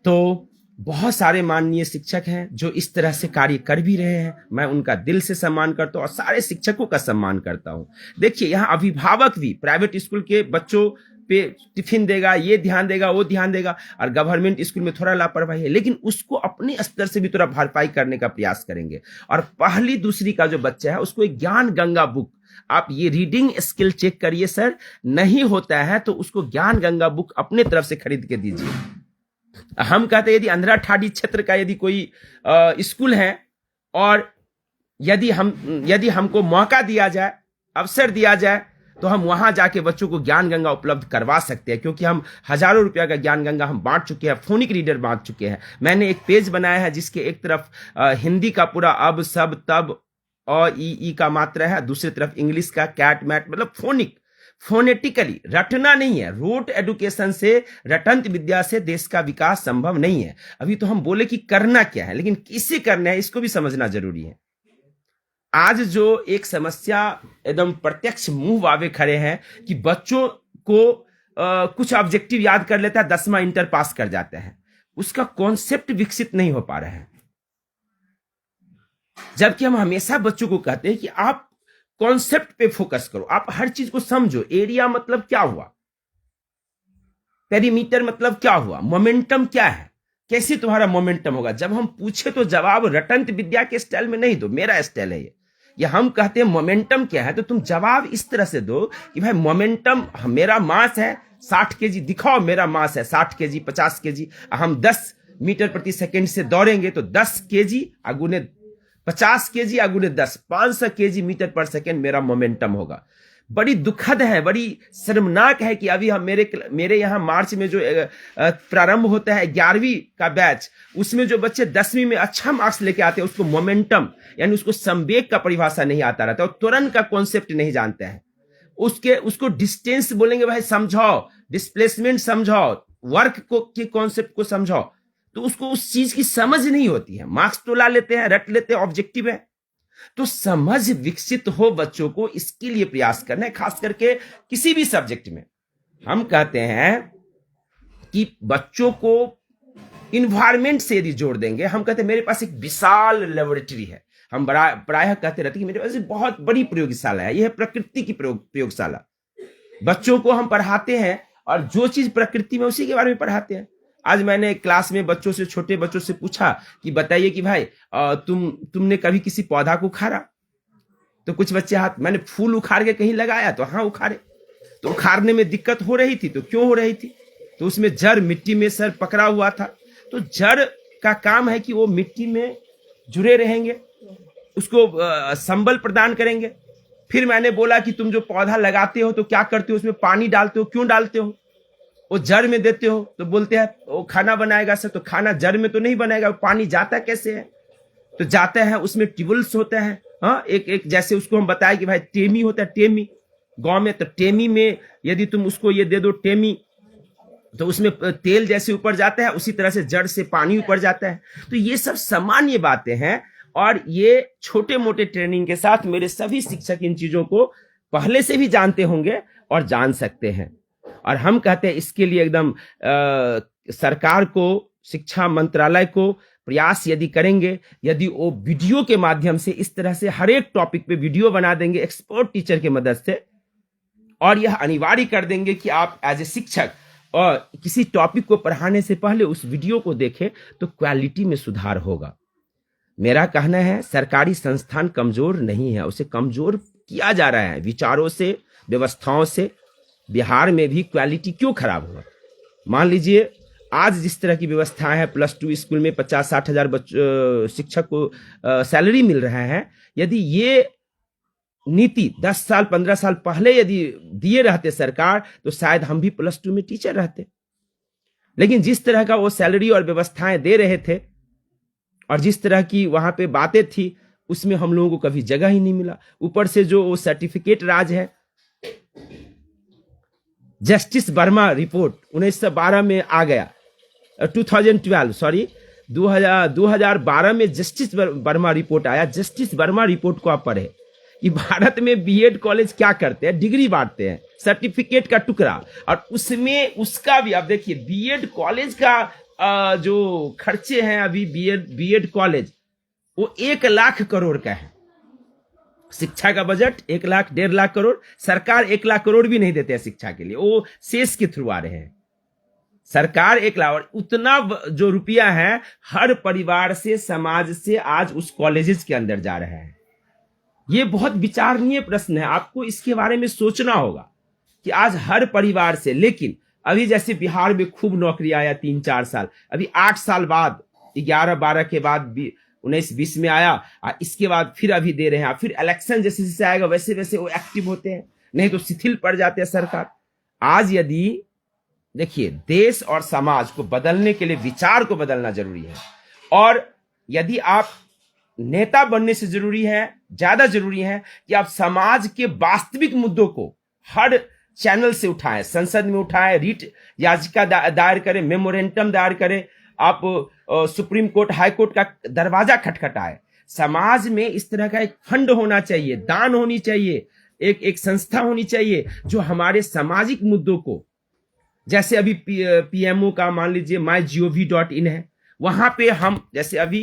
तो बहुत सारे माननीय शिक्षक हैं जो इस तरह से कार्य कर भी रहे हैं, मैं उनका दिल से सम्मान करता हूं और सारे शिक्षकों का सम्मान करता हूं। देखिए यहाँ अभिभावक भी प्राइवेट स्कूल के बच्चों पे टिफिन देगा, ये ध्यान देगा, वो ध्यान देगा, और गवर्नमेंट स्कूल में थोड़ा लापरवाही है, लेकिन उसको अपने स्तर से भी थोड़ा भरपाई करने का प्रयास करेंगे। और पहली दूसरी का जो बच्चा है उसको एक ज्ञान गंगा बुक, आप ये रीडिंग स्किल चेक करिए सर, नहीं होता है तो उसको ज्ञान गंगा बुक अपने तरफ से खरीद के दीजिए। हम कहते हैं यदि अंधरा ठाडी क्षेत्र का यदि कोई स्कूल है और यदि हमको मौका दिया जाए, अवसर दिया जाए, तो हम वहां जाके बच्चों को ज्ञान गंगा उपलब्ध करवा सकते हैं, क्योंकि हम हजारों रुपया का ज्ञान गंगा हम बांट चुके हैं, फोनिक रीडर बांट चुके हैं। मैंने एक पेज बनाया है जिसके एक तरफ हिंदी का पूरा अब सब तब और ई का मात्रा है, दूसरी तरफ इंग्लिश का कैट मैट, मतलब फोनेटिकली रटना नहीं है। रोट एडुकेशन से, रटंत विद्या से देश का विकास संभव नहीं है। अभी तो हम बोले कि करना क्या है, लेकिन किसे करना है इसको भी समझना जरूरी है। आज जो एक समस्या एकदम प्रत्यक्ष मुंह आवे खड़े हैं कि बच्चों को कुछ ऑब्जेक्टिव याद कर लेता है, 10वां इंटर पास कर जाते हैं, उसका कॉन्सेप्ट विकसित नहीं हो पा रहा है। जबकि हम हमेशा बच्चों को कहते हैं कि आप कॉन्सेप्ट पे फोकस करो, आप हर चीज को समझो। एरिया मतलब क्या हुआ, पेरीमीटर मतलब क्या हुआ, मोमेंटम क्या है, कैसे तुम्हारा मोमेंटम होगा। जब हम पूछे तो जवाब रटंत विद्या के स्टाइल में नहीं दो, मेरा स्टाइल है ये। या हम कहते हैं मोमेंटम क्या है, तो तुम जवाब इस तरह से दो कि भाई मोमेंटम, मेरा मास है 60 केजी, दिखाओ मेरा मास है 60 केजी, 50 केजी, हम 10 मीटर प्रति सेकेंड से दौड़ेंगे तो 10 केजी अगुने 50 केजी अगुने 10, 500 केजी मीटर पर सेकेंड मेरा मोमेंटम होगा। बड़ी दुखद है, बड़ी शर्मनाक है कि अभी हम मेरे यहाँ मार्च में जो प्रारंभ होता है 11वीं का बैच, उसमें जो बच्चे 10वीं में अच्छा मार्क्स लेके आते हैं, उसको मोमेंटम यानी उसको संवेग का परिभाषा नहीं आता रहता, और त्वरण का कॉन्सेप्ट नहीं जानते हैं। उसको डिस्टेंस बोलेंगे भाई समझाओ, डिस्प्लेसमेंट समझाओ, वर्क के कॉन्सेप्ट को समझाओ, तो उसको उस चीज की समझ नहीं होती है। मार्क्स तो ला लेते हैं, रट लेते हैं, ऑब्जेक्टिव है। तो समझ विकसित हो बच्चों को, इसके लिए प्रयास करना है, खास करके किसी भी सब्जेक्ट में। हम कहते हैं कि बच्चों को इन्वायरमेंट से यदि जोड़ देंगे, हम कहते हैं मेरे पास एक विशाल लेबोरेटरी है, हम प्रायः कहते रहते कि मेरे पास बहुत बड़ी प्रयोगशाला है, यह है प्रकृति की प्रयोगशाला। बच्चों को हम पढ़ाते हैं और जो चीज प्रकृति में उसी के बारे में पढ़ाते हैं। आज मैंने क्लास में बच्चों से, छोटे बच्चों से पूछा कि बताइए कि भाई तुमने कभी किसी पौधा को उखाड़ा? तो कुछ बच्चे हाथ, मैंने फूल उखाड़ के कहीं लगाया? तो हाँ उखाड़े। तो उखाड़ने में दिक्कत हो रही थी, तो क्यों हो रही थी? तो उसमें जड़ मिट्टी में सर पकड़ा हुआ था। तो जड़ का काम है कि वो मिट्टी में जुड़े रहेंगे, उसको संबल प्रदान करेंगे। फिर मैंने बोला कि तुम जो पौधा लगाते हो तो क्या करते हो, उसमें पानी डालते हो, क्यों डालते हो? वो जड़ में देते हो। तो बोलते हैं वो खाना बनाएगा सर। तो खाना जड़ में तो नहीं बनेगा, पानी जाता कैसे है? तो जाता है, उसमें ट्यूबवेल्स होते हैं। हाँ, एक जैसे उसको हम बताए कि भाई टेमी होता है, टेमी गांव में। तो टेमी में यदि तुम उसको ये दे दो टेमी, तो उसमें तेल जैसे ऊपर जाता है, उसी तरह से जड़ से पानी ऊपर जाता है। तो ये सब सामान्य बातें हैं, और ये छोटे मोटे ट्रेनिंग के साथ मेरे सभी शिक्षक इन चीजों को पहले से भी जानते होंगे और जान सकते हैं। और हम कहते हैं इसके लिए एकदम सरकार को, शिक्षा मंत्रालय को प्रयास यदि करेंगे, यदि वो वीडियो के माध्यम से इस तरह से हर एक टॉपिक पे वीडियो बना देंगे एक्सपर्ट टीचर की मदद से, और यह अनिवार्य कर देंगे कि आप एज ए शिक्षक और किसी टॉपिक को पढ़ाने से पहले उस वीडियो को देखें, तो क्वालिटी में सुधार होगा। मेरा कहना है सरकारी संस्थान कमजोर नहीं है, उसे कमजोर किया जा रहा है विचारों से, व्यवस्थाओं से। बिहार में भी क्वालिटी क्यों खराब हुआ? मान लीजिए आज जिस तरह की व्यवस्था है, +2 स्कूल में 50-60 हजार शिक्षक को सैलरी मिल रहा है। यदि ये नीति 10 साल 15 साल पहले यदि दिए रहते सरकार, तो शायद हम भी +2 में टीचर रहते। लेकिन जिस तरह का वो सैलरी और व्यवस्थाएं दे रहे थे, और जिस तरह की वहां पे बातें थी, उसमें हम लोगों को कभी जगह ही नहीं मिला। ऊपर से जो वो सर्टिफिकेट राज है, जस्टिस वर्मा रिपोर्ट 1912 में आ गया, 2012 में जस्टिस वर्मा रिपोर्ट आया। जस्टिस वर्मा रिपोर्ट को आप पढ़े कि भारत में बीएड कॉलेज क्या करते हैं, डिग्री बांटते हैं, सर्टिफिकेट का टुकड़ा। और उसमें उसका भी आप देखिए, बीएड कॉलेज का जो खर्चे हैं अभी, बीएड कॉलेज वो 1 लाख करोड़ का है। शिक्षा का बजट 1 लाख 1.5 लाख करोड़, सरकार 1 लाख करोड़ भी नहीं देते हैं शिक्षा के लिए, वो शेष के थ्रू आ रहे हैं। सरकार 1 लाख, और उतना जो रुपया है हर परिवार से, समाज से आज उस कॉलेजेस के अंदर जा रहा है। ये बहुत विचारणीय प्रश्न है, आपको इसके बारे में सोचना होगा कि आज हर परिवार से, लेकिन अभी जैसे बिहार में खूब नौकरी आया 3-4 साल, अभी 8 साल बाद, 11-12 के बाद 19-20 में आया, इसके बाद फिर अभी दे रहे हैं। फिर इलेक्शन जैसे जैसे आएगा वैसे वैसे वो एक्टिव होते हैं, नहीं तो शिथिल पड़ जाते हैं सरकार। आज यदि देखिए, देश और समाज को बदलने के लिए विचार को बदलना जरूरी है, और यदि आप नेता बनने से जरूरी है, ज्यादा जरूरी है कि आप समाज के वास्तविक मुद्दों को हर चैनल से उठाएं, संसद में उठाएं, रीट याचिका दायर करें, मेमोरेंडम दायर करें, आप सुप्रीम कोर्ट, हाई कोर्ट का दरवाजा खटखटाए। समाज में इस तरह का एक फंड होना चाहिए, दान होनी चाहिए, एक संस्था होनी चाहिए जो हमारे सामाजिक मुद्दों को, जैसे अभी पीएमओ का मान लीजिए mygov.in है, वहां पे हम जैसे अभी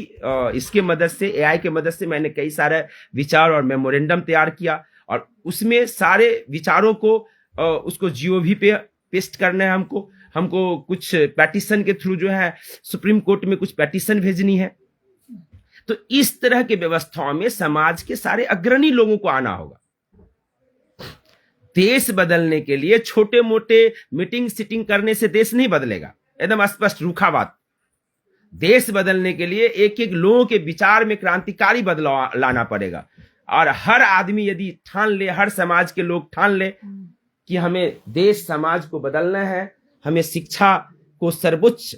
इसके मदद से, एआई के मदद से मैंने कई सारे विचार और मेमोरेंडम तैयार किया, और उसमें सारे विचारों को उसको जीओवी पे पेस्ट करना है। हमको कुछ पेटिशन के थ्रू जो है सुप्रीम कोर्ट में कुछ पेटिशन भेजनी है। तो इस तरह के व्यवस्थाओं में समाज के सारे अग्रणी लोगों को आना होगा। देश बदलने के लिए छोटे मोटे मीटिंग सिटिंग करने से देश नहीं बदलेगा, एकदम स्पष्ट रूखा बात। देश बदलने के लिए एक एक लोगों के विचार में क्रांतिकारी बदलाव लाना पड़ेगा, और हर आदमी यदि ठान ले, हर समाज के लोग ठान ले कि हमें देश समाज को बदलना है, हमें शिक्षा को सर्वोच्च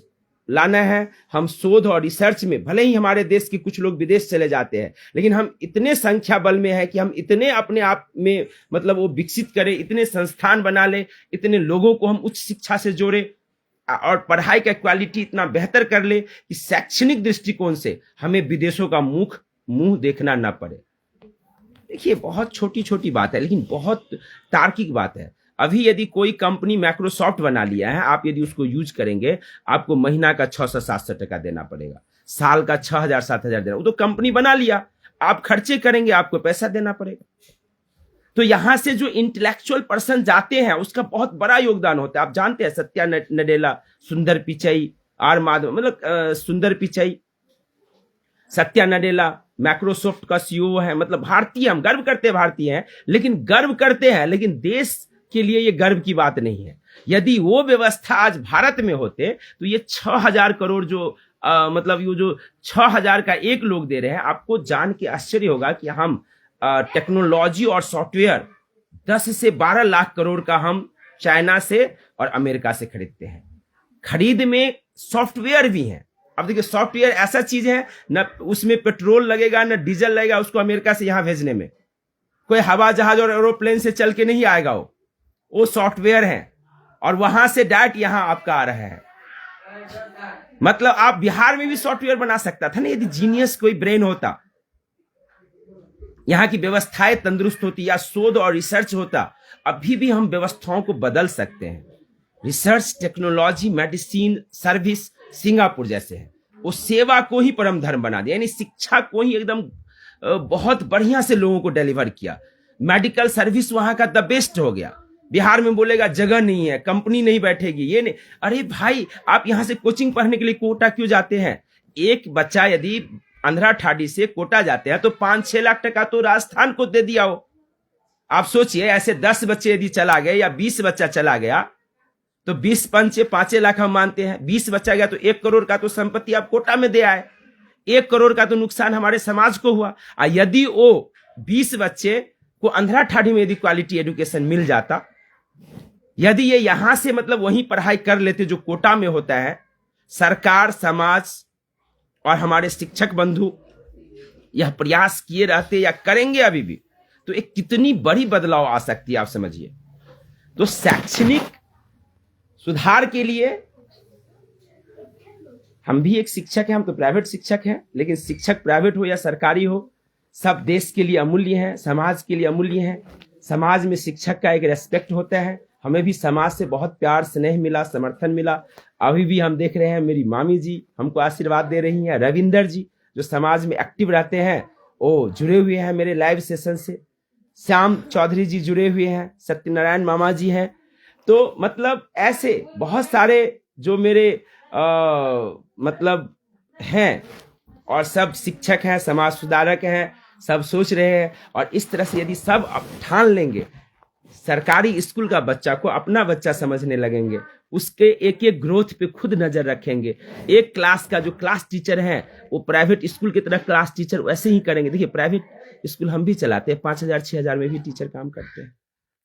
लाना है, हम शोध और रिसर्च में, भले ही हमारे देश के कुछ लोग विदेश चले जाते हैं, लेकिन हम इतने संख्या बल में है कि हम इतने अपने आप में मतलब वो विकसित करें, इतने संस्थान बना ले, इतने लोगों को हम उच्च शिक्षा से जोड़े, और पढ़ाई का क्वालिटी इतना बेहतर कर ले कि शैक्षणिक दृष्टिकोण से हमें विदेशों का मुंह देखना ना पड़े। देखिए, बहुत छोटी छोटी बात है, लेकिन बहुत तार्किक बात है। अभी यदि कोई कंपनी माइक्रोसॉफ्ट बना लिया है, आप यदि उसको यूज करेंगे, आपको महीना का 600-700 टका देना पड़ेगा, साल का 6,000-7,000 देना। वो तो कंपनी बना लिया, आप खर्चे करेंगे, आपको पैसा देना पड़ेगा। तो यहां से जो इंटेलेक्चुअल पर्सन जाते हैं उसका बहुत बड़ा योगदान होता है। आप जानते हैं सत्या नडेला, सुंदर पिचई, आर माधव, मतलब सुंदर पिचाई, सत्या नडेला माइक्रोसॉफ्ट का सीईओ है। मतलब भारतीय, हम गर्व करते हैं भारतीय हैं, लेकिन गर्व करते हैं, लेकिन देश के लिए ये गर्व की बात नहीं है। यदि वो व्यवस्था आज भारत में होते तो ये 6,000 करोड़ जो मतलब ये जो 6,000 का एक लोग दे रहे हैं, आपको जान के आश्चर्य होगा कि हम टेक्नोलॉजी और सॉफ्टवेयर 10 से 12 लाख करोड़ का हम चाइना से और अमेरिका से खरीदते हैं। खरीद में सॉफ्टवेयर भी है। अब देखिए, सॉफ्टवेयर ऐसा चीज है, न उसमें पेट्रोल लगेगा न डीजल लगेगा उसको अमेरिका से यहां भेजने में। कोई हवा जहाज और एरोप्लेन से चल के नहीं आएगा, वो सॉफ्टवेयर है, और वहां से डायरेक्ट यहां आपका आ रहा है। मतलब आप बिहार में भी सॉफ्टवेयर बना सकता था ना, यदि जीनियस कोई ब्रेन होता, यहां की व्यवस्थाएं तंदुरुस्त होती या शोध और रिसर्च होता। अभी भी हम व्यवस्थाओं को बदल सकते हैं। Research, technology, medicine, service Singapore जैसे है, वो सेवा को ही परम धर्म बना दिया, यानी शिक्षा को ही एकदम बहुत बढ़िया से लोगों को डिलीवर किया। मेडिकल सर्विस वहां का द बेस्ट हो गया। बिहार में बोलेगा जगह नहीं है, कंपनी नहीं बैठेगी, ये नहीं। अरे भाई, आप यहां से कोचिंग पढ़ने के लिए कोटा क्यों जाते हैं? एक बच्चा यदि आंध्रा ठाडी से कोटा जाते हैं तो 5-6 लाख टका तो राजस्थान को दे दिया हो। आप सोचिए, ऐसे 10 बच्चे यदि चला गए या 20 बच्चा चला गया तो 20 पंचे 5 लाख हम मानते हैं। 20 बच्चा गया तो 1 करोड़ का तो संपत्ति आप कोटा में दे आए। 1 करोड़ का तो नुकसान हमारे समाज को हुआ। यदि वो 20 बच्चे को आंध्रा ठाडी में यदि क्वालिटी एजुकेशन मिल जाता, यदि ये यहां से मतलब वहीं पढ़ाई कर लेते जो कोटा में होता है, सरकार, समाज और हमारे शिक्षक बंधु यह प्रयास किए रहते या करेंगे अभी भी, तो एक कितनी बड़ी बदलाव आ सकती है, आप समझिए। तो शैक्षणिक सुधार के लिए हम भी एक शिक्षक हैं, हम तो प्राइवेट शिक्षक हैं, लेकिन शिक्षक प्राइवेट हो या सरकारी हो, सब देश के लिए अमूल्य हैं, समाज के लिए अमूल्य हैं। समाज में शिक्षक का एक रेस्पेक्ट होता है। हमें भी समाज से बहुत प्यार, स्नेह मिला, समर्थन मिला। अभी भी हम देख रहे हैं, मेरी मामी जी हमको आशीर्वाद दे रही हैं, रविंदर जी जो समाज में एक्टिव रहते हैं, वो जुड़े हुए हैं मेरे लाइव सेशन से, श्याम चौधरी जी जुड़े हुए हैं, सत्यनारायण मामा जी हैं। तो मतलब ऐसे बहुत सारे जो मेरे मतलब हैं, और सब शिक्षक हैं, समाज सुधारक हैं, सब सोच रहे हैं। और इस तरह से यदि सब अब ठान लेंगे, सरकारी स्कूल का बच्चा को अपना बच्चा समझने लगेंगे, उसके एक एक ग्रोथ पे खुद नजर रखेंगे। एक क्लास का जो क्लास टीचर है वो प्राइवेट स्कूल की तरह क्लास टीचर वैसे ही करेंगे। देखिए, प्राइवेट स्कूल हम भी चलाते हैं, 5,000-6,000 में भी टीचर काम करते हैं।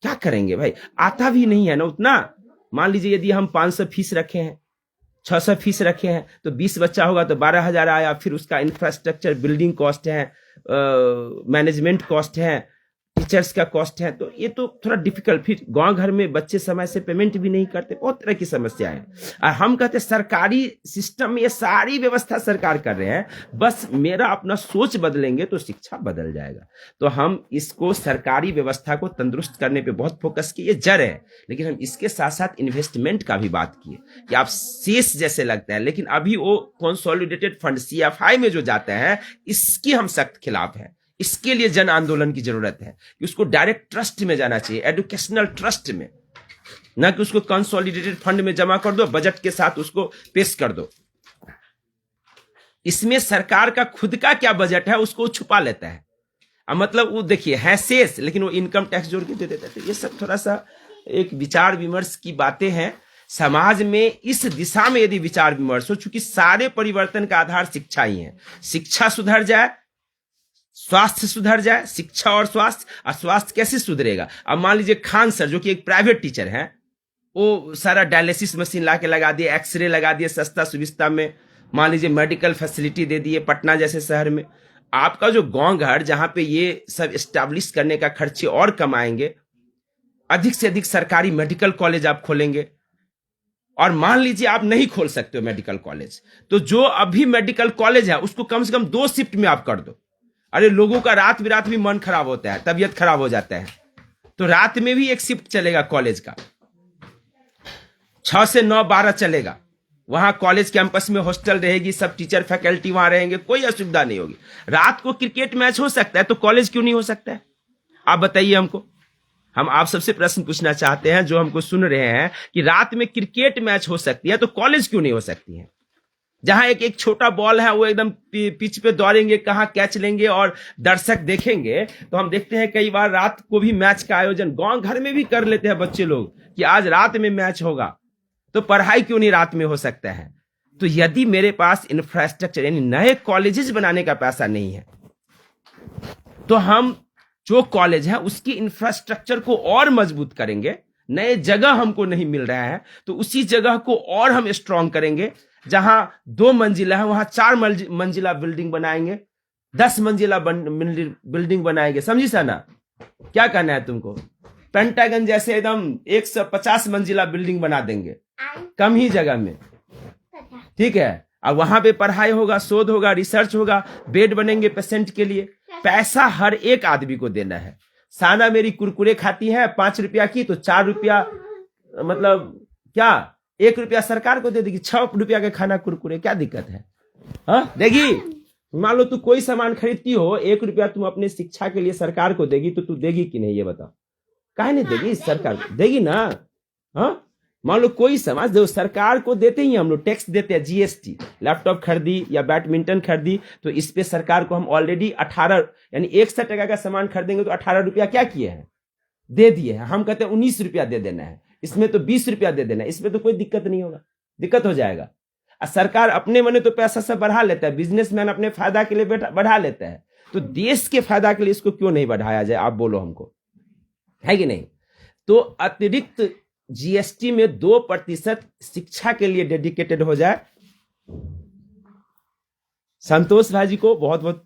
क्या करेंगे भाई, आता भी नहीं है ना उतना। मान लीजिए यदि हम 500 फीस रखे हैं, 600 फीस रखे हैं, तो 20 बच्चा होगा तो 12,000 आया। फिर उसका इंफ्रास्ट्रक्चर, बिल्डिंग कॉस्ट है, मैनेजमेंट कॉस्ट है, टीचर्स का कॉस्ट है, तो ये तो थोड़ा डिफिकल्ट। फिर गांव घर में बच्चे समय से पेमेंट भी नहीं करते, बहुत तरह की समस्या है। और हम कहते सरकारी सिस्टम में ये सारी व्यवस्था सरकार कर रहे हैं, बस मेरा अपना सोच बदलेंगे तो शिक्षा बदल जाएगा। तो हम इसको सरकारी व्यवस्था को तंदुरुस्त करने पे बहुत फोकस किए, ये जड़ है। लेकिन हम इसके साथ साथ इन्वेस्टमेंट का भी बात किए कि आप शेष जैसे लगता है, लेकिन अभी वो कंसोलिडेटेड फंड CFI में जो जाते हैं, इसकी हम सख्त खिलाफ है। इसके लिए जन आंदोलन की जरूरत है कि उसको डायरेक्ट ट्रस्ट में जाना चाहिए, एजुकेशनल ट्रस्ट में, ना कि उसको कंसोलिडेटेड फंड में जमा कर दो, बजट के साथ उसको पेश कर दो। इसमें सरकार का खुद का क्या बजट है उसको छुपा लेता है। अब मतलब वो देखिए है शेष, लेकिन वो इनकम टैक्स जोड़ के दे देता है। तो ये सब थोड़ा सा एक विचार विमर्श की बातें हैं। समाज में इस दिशा में यदि विचार विमर्श हो, चूंकि सारे परिवर्तन का आधार शिक्षा ही है। शिक्षा सुधर जाए, स्वास्थ्य सुधर जाए, शिक्षा और स्वास्थ्य कैसे सुधरेगा? अब मान लीजिए खान सर जो कि एक प्राइवेट टीचर हैं, वो सारा डायलिसिस मशीन ला के लगा दिए, एक्सरे लगा दिए सस्ता सुविस्ता में, मान लीजिए मेडिकल फैसिलिटी दे दिए पटना जैसे शहर में। आपका जो गांव घर जहां पे ये सब एस्टैब्लिश करने का खर्चे और कमाएंगे, अधिक से अधिक सरकारी मेडिकल कॉलेज आप खोलेंगे। और मान लीजिए आप नहीं खोल सकते हो मेडिकल कॉलेज, तो जो अभी मेडिकल कॉलेज है उसको कम से कम 2 शिफ्ट में आप कर दो। अरे लोगों का रात बिरात भी मन खराब होता है, तबीयत खराब हो जाता है, तो रात में भी एक शिफ्ट चलेगा कॉलेज का, 6 से 9, 12 चलेगा। वहां कॉलेज कैंपस में हॉस्टल रहेगी, सब टीचर फैकल्टी वहां रहेंगे, कोई असुविधा नहीं होगी। रात को क्रिकेट मैच हो सकता है, तो कॉलेज क्यों नहीं हो सकता है? आप बताइए हमको। हम आप सबसे प्रश्न पूछना चाहते हैं जो हमको सुन रहे हैं कि रात में क्रिकेट मैच हो सकती है तो कॉलेज क्यों नहीं हो सकती है? जहां एक एक छोटा बॉल है वो एकदम पिच पे दौड़ेंगे, कहां कैच लेंगे और दर्शक देखेंगे। तो हम देखते हैं कई बार रात को भी मैच का आयोजन गांव घर में भी कर लेते हैं बच्चे लोग कि आज रात में मैच होगा, तो पढ़ाई क्यों नहीं रात में हो सकता है। तो यदि मेरे पास इंफ्रास्ट्रक्चर यानी नए कॉलेजेस बनाने का पैसा नहीं है, तो हम जो कॉलेज है उसकी इंफ्रास्ट्रक्चर को और मजबूत करेंगे। नए जगह हमको नहीं मिल रहा है तो उसी जगह को और हम स्ट्रांग करेंगे। जहां 2 मंजिला है वहां 4 मंजिला बिल्डिंग बनाएंगे, 10 मंजिला बिल्डिंग बनाएंगे। समझी सा ना, क्या कहना है तुमको? पेंटागन जैसे एकदम 150 मंजिला बिल्डिंग बना देंगे कम ही जगह में, ठीक है। अब वहां पे पढ़ाई होगा, शोध होगा, रिसर्च होगा, बेड बनेंगे पेशेंट के लिए। पैसा हर एक आदमी को देना है। साना मेरी कुरकुरे खाती है 5 रुपया की, तो 4 रुपया मतलब क्या 1 रुपया सरकार को दे देगी। 6 रुपया का खाना कुरकुरे, क्या दिक्कत है? हाँ देगी। मान लो तू कोई सामान खरीदती हो, 1 रुपया तुम अपने शिक्षा के लिए सरकार को देगी, तो तू देगी कि नहीं ये बताओ? काहे नहीं देगी? सरकार देगी ना। हाँ मान लो कोई समाज दो, सरकार को देते ही हम लोग टैक्स देते हैं, जीएसटी। लैपटॉप खरीदी या बैडमिंटन खरीदी तो इस पे सरकार को हम ऑलरेडी 18 यानी 61 टका का सामान खरीदेंगे तो 18 रुपया क्या किए हैं? दे दिए हैं। हम कहते हैं 19 रुपया दे देना है, इसमें तो 20 रुपया दे देना है। इसमें तो कोई दिक्कत नहीं होगा, दिक्कत हो जाएगा। सरकार अपने मने तो पैसा सब बढ़ा लेता है, बिजनेसमैन अपने फायदा के लिए बढ़ा लेता है, तो देश के फायदा के लिए इसको क्यों नहीं बढ़ाया जाए? आप बोलो हमको, है कि नहीं? तो अतिरिक्त जीएसटी में 2% शिक्षा के लिए डेडिकेटेड हो जाए। संतोष भाई जी को बहुत बहुत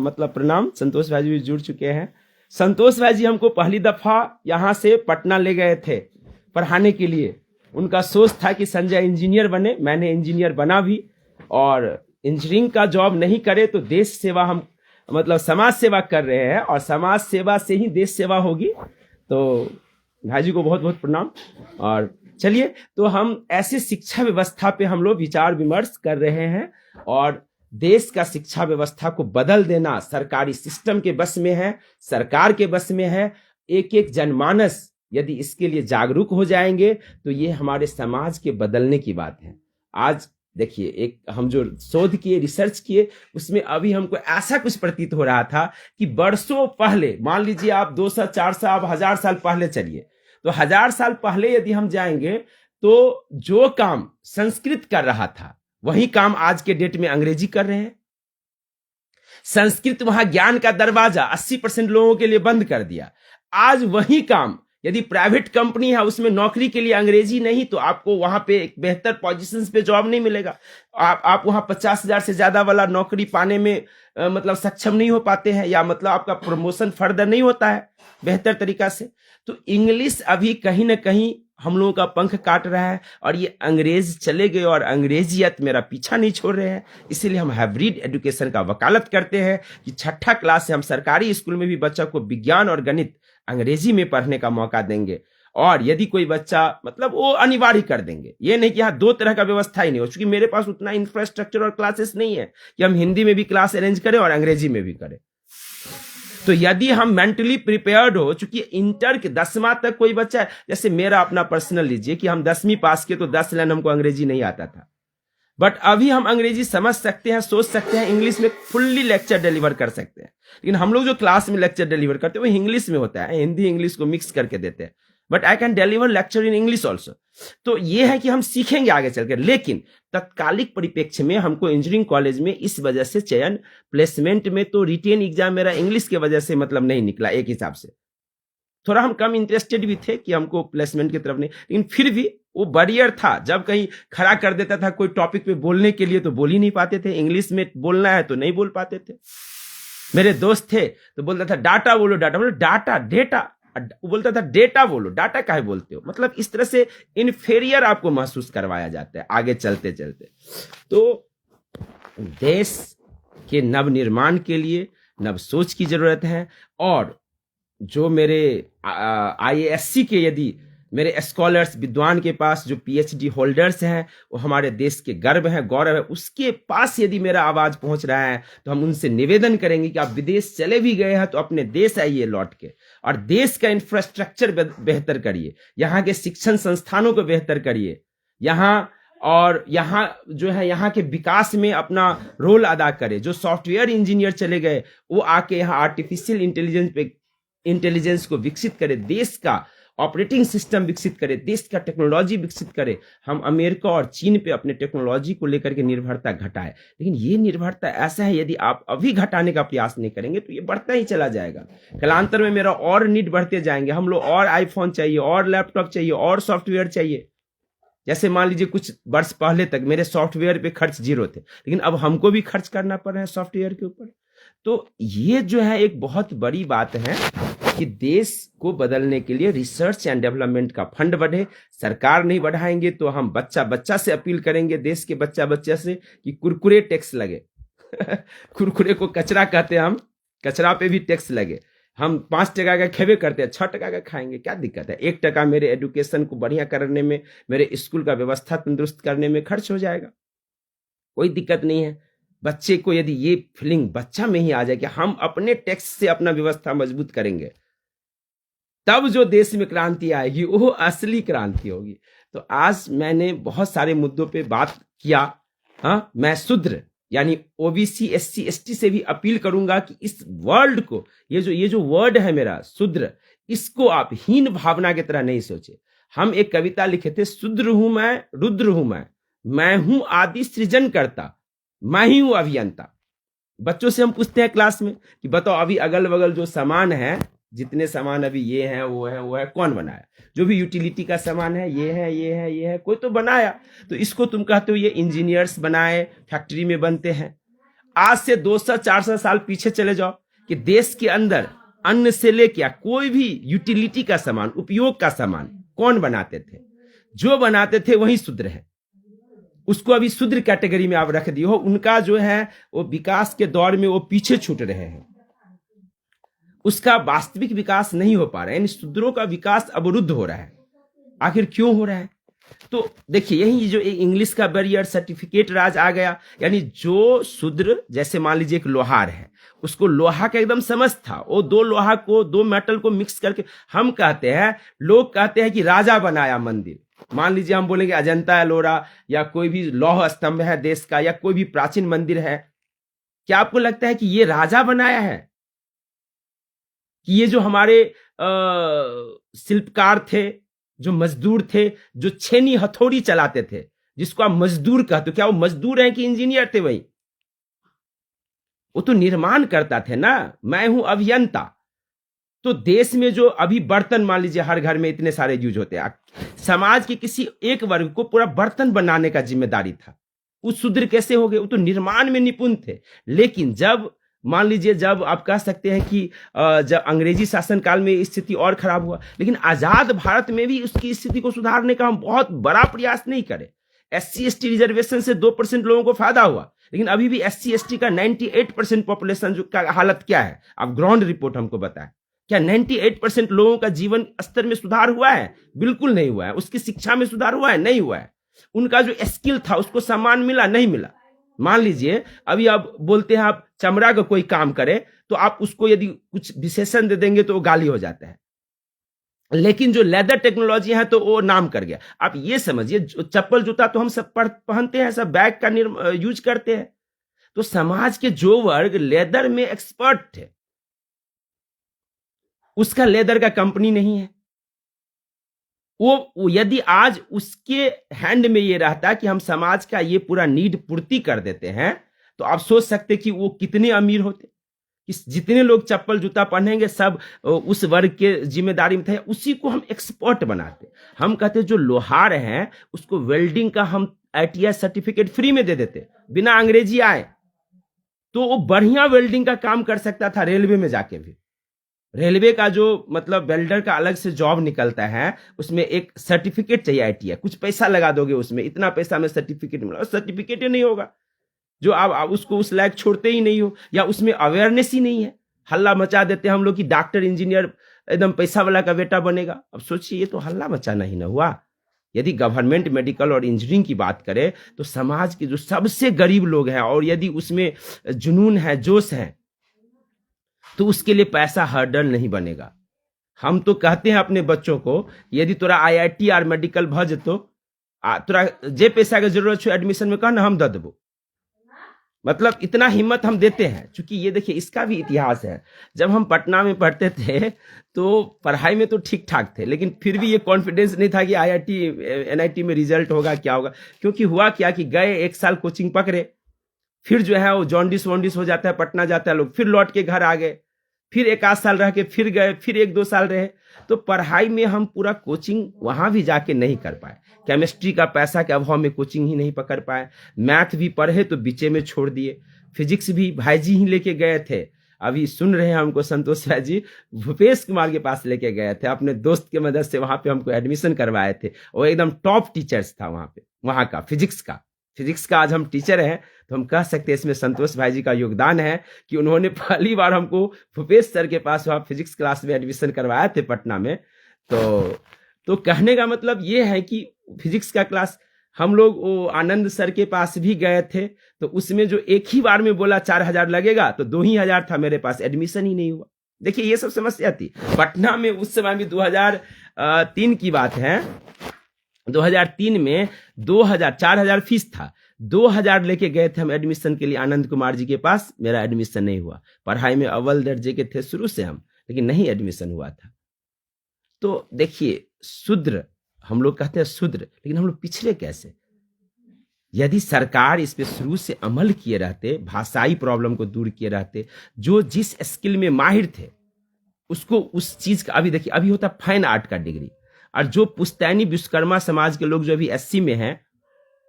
मतलब प्रणाम। संतोष भाई जी भी जुड़ चुके हैं। संतोष भाई जी हमको पहली दफा यहां से पटना ले गए थे पढ़ाने के लिए। उनका सोच था कि संजय इंजीनियर बने, मैंने इंजीनियर बना भी, और इंजीनियरिंग का जॉब नहीं करे तो देश सेवा हम मतलब समाज सेवा कर रहे हैं, और समाज सेवा से ही देश सेवा होगी। तो भाई जी को बहुत बहुत प्रणाम। और चलिए, तो हम ऐसे शिक्षा व्यवस्था पे हम लोग विचार विमर्श कर रहे हैं, और देश का शिक्षा व्यवस्था को बदल देना सरकारी सिस्टम के बस में है, सरकार के बस में है। एक एक जनमानस यदि इसके लिए जागरूक हो जाएंगे तो ये हमारे समाज के बदलने की बात है। आज देखिए, एक हम जो शोध किए, रिसर्च किए, उसमें अभी हमको ऐसा कुछ प्रतीत हो रहा था कि बरसों पहले, मान लीजिए आप 200, 400, आप 1000 साल पहले चलिए, तो 1000 साल पहले यदि हम जाएंगे तो जो काम संस्कृत कर रहा था वही काम आज के डेट में अंग्रेजी कर रहे हैं। संस्कृत वहां ज्ञान का दरवाजा 80% लोगों के लिए बंद कर दिया। आज वही काम यदि प्राइवेट कंपनी है, उसमें नौकरी के लिए अंग्रेजी नहीं, तो आपको वहां पे एक बेहतर पोजीशंस पे जॉब नहीं मिलेगा। आप वहां 50,000 से ज्यादा वाला नौकरी पाने में मतलब सक्षम नहीं हो पाते हैं, या मतलब आपका प्रमोशन फर्दर नहीं होता है बेहतर तरीका से। तो इंग्लिश अभी कहीं ना कहीं हम लोगों का पंख काट रहा है, और ये अंग्रेज चले गए और अंग्रेजियत मेरा पीछा नहीं छोड़ रहे हैं। इसीलिए हम हाइब्रिड एजुकेशन का वकालत करते हैं कि 6ठा क्लास से हम सरकारी स्कूल में भी बच्चों को विज्ञान और गणित अंग्रेजी में पढ़ने का मौका देंगे। और यदि कोई बच्चा मतलब वो अनिवार्य कर देंगे, ये नहीं कि यहाँ 2 तरह का व्यवस्था ही नहीं हो, चूंकि मेरे पास उतना इंफ्रास्ट्रक्चर और क्लासेस नहीं है कि हम हिंदी में भी क्लास अरेंज करें और अंग्रेजी में भी करें। तो यदि हम मेंटली प्रिपेयर्ड हो, चूंकि इंटर के 10वां तक कोई बच्चा, जैसे मेरा अपना पर्सनल लीजिए कि हम 10वीं पास किए तो 10 लाइन हमको अंग्रेजी नहीं आता था, बट अभी हम अंग्रेजी समझ सकते हैं, सोच सकते हैं, इंग्लिश में फुल्ली लेक्चर डिलीवर कर सकते हैं। लेकिन हम लोग जो क्लास में लेक्चर डिलीवर करते हैं वो इंग्लिश में होता है, हिंदी इंग्लिश को मिक्स करके देते हैं, but I can deliver lecture in English also. तो ये है कि हम सीखेंगे आगे चलकर। लेकिन तत्कालिक परिप्रेक्ष्य में हमको इंजीनियरिंग कॉलेज में इस वजह से चयन, प्लेसमेंट में तो रिटेन एग्जाम मेरा इंग्लिश के वजह से मतलब नहीं निकला। एक हिसाब से थोड़ा हम कम इंटरेस्टेड भी थे कि हमको प्लेसमेंट की तरफ नहीं, लेकिन फिर भी वो बैरियर था। जब कहीं खड़ा कर देता था कोई टॉपिक पे बोलने के लिए तो बोल ही नहीं पाते थे, इंग्लिश में बोलना है तो नहीं बोल पाते थे। मेरे दोस्त थे तो बोलता था डाटा बोलो, डाटा बोलो, डाटा डेटा, बोलता था डेटा बोलो, डाटा काहे बोलते हो। मतलब इस तरह से इन्फेरियर आपको महसूस करवाया जाता है आगे चलते चलते। तो देश के नव निर्माण के लिए नव सोच की जरूरत है। और जो मेरे आईएएससी के यदि मेरे स्कॉलर्स विद्वान के पास जो पीएचडी होल्डर्स हैं, वो हमारे देश के गर्व हैं, गौरव है, उसके पास यदि मेरा आवाज पहुंच रहा है तो हम उनसे निवेदन करेंगे कि आप विदेश चले भी गए हैं तो अपने देश आइए लौट के, और देश का इंफ्रास्ट्रक्चर बेहतर करिए, यहाँ के शिक्षण संस्थानों को बेहतर करिए, यहाँ और यहाँ जो है यहाँ के विकास में अपना रोल अदा करे। जो सॉफ्टवेयर इंजीनियर चले गए वो आके यहाँ आर्टिफिशियल इंटेलिजेंस को विकसित करे, देश का ऑपरेटिंग सिस्टम विकसित करे, देश का टेक्नोलॉजी विकसित करे। हम अमेरिका और चीन पे अपने टेक्नोलॉजी को लेकर के निर्भरता घटाए, लेकिन ये निर्भरता ऐसा है यदि आप अभी घटाने का प्रयास नहीं करेंगे तो ये बढ़ता ही चला जाएगा। कालांतर में मेरा और नीड बढ़ते जाएंगे, हम लोग और आईफोन चाहिए, और लैपटॉप चाहिए, और सॉफ्टवेयर चाहिए। जैसे मान लीजिए कुछ वर्ष पहले तक मेरे सॉफ्टवेयर पे खर्च 0 थे, लेकिन अब हमको भी खर्च करना पड़ रहा है सॉफ्टवेयर के ऊपर। तो ये जो है एक बहुत बड़ी बात है कि देश को बदलने के लिए रिसर्च एंड डेवलपमेंट का फंड बढ़े। सरकार नहीं बढ़ाएंगे तो हम बच्चा बच्चा से अपील करेंगे, देश के बच्चा बच्चा से, कि कुरकुरे टैक्स लगे। कुरकुरे को कचरा कहते हैं हम, कचरा पे भी टैक्स लगे। हम 5 टका का खेबे करते हैं, 6 टका का खाएंगे, क्या दिक्कत है? 1 टका मेरे एजुकेशन को बढ़िया करने में, मेरे स्कूल का व्यवस्था तंदुरुस्त करने में खर्च हो जाएगा, कोई दिक्कत नहीं है। बच्चे को यदि ये फीलिंग बच्चा में ही आ जाए कि हम अपने टैक्स से अपना व्यवस्था मजबूत करेंगे, तब जो देश में क्रांति आएगी वो असली क्रांति होगी। तो आज मैंने बहुत सारे मुद्दों पे बात किया। हाँ, मैं शूद्र यानी ओबीसी एससी एसटी से भी अपील करूंगा कि इस वर्ल्ड को, ये जो वर्ड है मेरा शूद्र, इसको आप हीन भावना की तरह नहीं सोचे। हम एक कविता लिखे थे, शूद्र हूं मैं, रुद्र हूं मैं हूं आदि सृजन करता, मैं ही हूं अभियंता। बच्चों से हम पूछते हैं क्लास में कि बताओ अभी अगल बगल जो सामान है, जितने सामान अभी ये है वो है कौन बनाया? जो भी यूटिलिटी का सामान है, ये है, कोई तो बनाया। तो इसको तुम कहते हो ये इंजीनियर्स बनाए, फैक्ट्री में बनते हैं। आज से 200-400 साल पीछे चले जाओ कि देश के अंदर अन्न से लेकर कोई भी यूटिलिटी का सामान, उपयोग का सामान कौन बनाते थे? जो बनाते थे वही शूद्र है। उसको अभी शूद्र कैटेगरी में आप रख दिए हो। उनका जो है वो विकास के दौर में वो पीछे छूट रहे हैं, उसका वास्तविक विकास नहीं हो पा रहा है, यानी शूद्रों का विकास अवरुद्ध हो रहा है। आखिर क्यों हो रहा है? तो देखिए, यही जो इंग्लिश का बैरियर, सर्टिफिकेट राज आ गया। यानी जो शूद्र, जैसे मान लीजिए एक लोहार है, उसको लोहा का एकदम समझ था, वो 2 लोहा को, 2 मेटल को मिक्स करके, हम कहते हैं, लोग कहते हैं कि राजा बनाया मंदिर। मान लीजिए हम बोलेंगे अजंता एलोरा या कोई भी लौह स्तंभ है देश का, या कोई भी प्राचीन मंदिर है, क्या आपको लगता है कि ये राजा बनाया है? कि ये जो हमारे शिल्पकार थे, जो मजदूर थे, जो छेनी हथौड़ी चलाते थे, जिसको आप मजदूर कहते हो, क्या वो मजदूर हैं कि इंजीनियर थे? वही वो तो निर्माण करता थे ना। मैं हूं अभियंता। तो देश में जो अभी बर्तन, मान लीजिए हर घर में इतने सारे यूज होते हैं, समाज के किसी एक वर्ग को पूरा बर्तन बनाने का जिम्मेदारी था। उस शूद्र कैसे हो गए? वो तो निर्माण में निपुण थे। लेकिन जब मान लीजिए, जब आप कह सकते हैं कि जब अंग्रेजी शासन काल में स्थिति और खराब हुआ, लेकिन आजाद भारत में भी उसकी स्थिति को सुधारने का हम बहुत बड़ा प्रयास नहीं करे। SC ST रिजर्वेशन से 2% लोगों को फायदा हुआ, लेकिन अभी भी SC ST का 98% पॉपुलेशन जो का हालत क्या है? आप ग्राउंड रिपोर्ट हमको बताएं। क्या 98% लोगों का जीवन स्तर में सुधार हुआ है? बिल्कुल नहीं हुआ है। उसकी शिक्षा में सुधार हुआ है? नहीं हुआ है। उनका जो स्किल था उसको सम्मान मिला? नहीं मिला। मान लीजिए अभी आप बोलते हैं आप चमड़ा का कोई काम करे, तो आप उसको यदि कुछ विशेषण दे देंगे तो वो गाली हो जाता है। लेकिन जो लेदर टेक्नोलॉजी है तो वो नाम कर गया। आप ये समझिए, चप्पल जूता तो हम सब पहनते हैं, सब बैग का यूज करते हैं। तो समाज के जो वर्ग लेदर में एक्सपर्ट थे, उसका लेदर का कंपनी नहीं है। वो यदि आज उसके हैंड में ये रहता कि हम समाज का ये पूरा नीड पूर्ति कर देते हैं, तो आप सोच सकते कि वो कितने अमीर होते। कि जितने लोग चप्पल जूता पहनेंगे सब उस वर्ग के जिम्मेदारी में थे, उसी को हम एक्सपर्ट बनाते। हम कहते जो लोहार हैं उसको वेल्डिंग का हम ITI सर्टिफिकेट फ्री में दे देते, बिना अंग्रेजी आए, तो वो बढ़िया वेल्डिंग का काम कर सकता था रेलवे में जाके भी। रेलवे का जो मतलब वेल्डर का अलग से जॉब निकलता है, उसमें एक सर्टिफिकेट चाहिए ITI। कुछ पैसा लगा दोगे उसमें, इतना पैसा में सर्टिफिकेट मिला, सर्टिफिकेट ही नहीं होगा। जो आप उसको उस लायक छोड़ते ही नहीं हो, या उसमें अवेयरनेस ही नहीं है। हल्ला मचा देते हैं हम लोग कि डॉक्टर इंजीनियर एकदम पैसा वाला का बेटा बनेगा। अब सोचिए, ये तो हल्ला मचाना ही ना हुआ। यदि गवर्नमेंट मेडिकल और इंजीनियरिंग की बात करें तो समाज के जो सबसे गरीब लोग हैं, और यदि उसमें जुनून है, जोश है, तो उसके लिए पैसा हर्डल नहीं बनेगा। हम तो कहते हैं अपने बच्चों को, यदि तोरा IIT और मेडिकल भज तो तोरा जे पैसा के जरूरत छो एडमिशन में, कह ना हम दे देबो। मतलब इतना हिम्मत हम देते हैं। चूंकि ये देखिए, इसका भी इतिहास है। जब हम पटना में पढ़ते थे तो पढ़ाई में तो ठीक ठाक थे, लेकिन फिर भी ये कॉन्फिडेंस नहीं था कि IIT NIT में रिजल्ट होगा, क्या होगा। क्योंकि हुआ क्या कि गए, 1 साल कोचिंग पकड़े, फिर जो है वो जॉन्डिस वॉन्डिस हो जाता है, पटना जाता है लोग, फिर लौट के घर आ गए, फिर 1 आध साल रह के फिर गए, फिर 1-2 साल रहे। तो पढ़ाई में हम पूरा कोचिंग वहां भी जाके नहीं कर पाए। केमिस्ट्री का पैसा के अभाव में कोचिंग ही नहीं पकड़ पाए। मैथ भी पढ़े तो बीचे में छोड़ दिए। फिजिक्स भी भाई जी ही लेके गए थे। अभी सुन रहे हैं हमको संतोष भाई जी, भूपेश कुमार के पास लेके गए थे, अपने दोस्त के मदद से वहां पे हमको एडमिशन करवाए थे। वो एकदम टॉप टीचर्स था वहां पे, वहां का फिजिक्स का आज हम टीचर हैं। तो हम कह सकते हैं इसमें संतोष भाई जी का योगदान है कि उन्होंने पहली बार हमको भूपेश सर के पास वहां फिजिक्स क्लास में एडमिशन करवाए थे पटना में। तो कहने का मतलब ये है कि फिजिक्स का क्लास हम लोग वो आनंद सर के पास भी गए थे, तो उसमें जो एक ही बार में बोला 4,000 लगेगा, तो 2 ही हजार था मेरे पास, एडमिशन ही नहीं हुआ। देखिए ये सब समस्या थी पटना में उस समय भी। 2003 की बात है। 2003 में 4,000 फीस था। 2,000 लेके गए थे हम एडमिशन के लिए आनंद कुमार जी के पास, मेरा एडमिशन नहीं हुआ। पढ़ाई में अव्वल दर्जे के थे शुरू से हम, लेकिन नहीं एडमिशन हुआ था। तो देखिए, शूद्र हम लोग कहते हैं शूद्र, लेकिन हम लोग पिछड़े कैसे? यदि सरकार इस पे शुरू से अमल किए रहते, भाषाई प्रॉब्लम को दूर किए रहते, जो जिस स्किल में माहिर थे उसको उस चीज का, अभी देखिए अभी होता फाइन आर्ट का डिग्री, और जो पुश्तैनी विश्वकर्मा समाज के लोग जो अभी SC में हैं,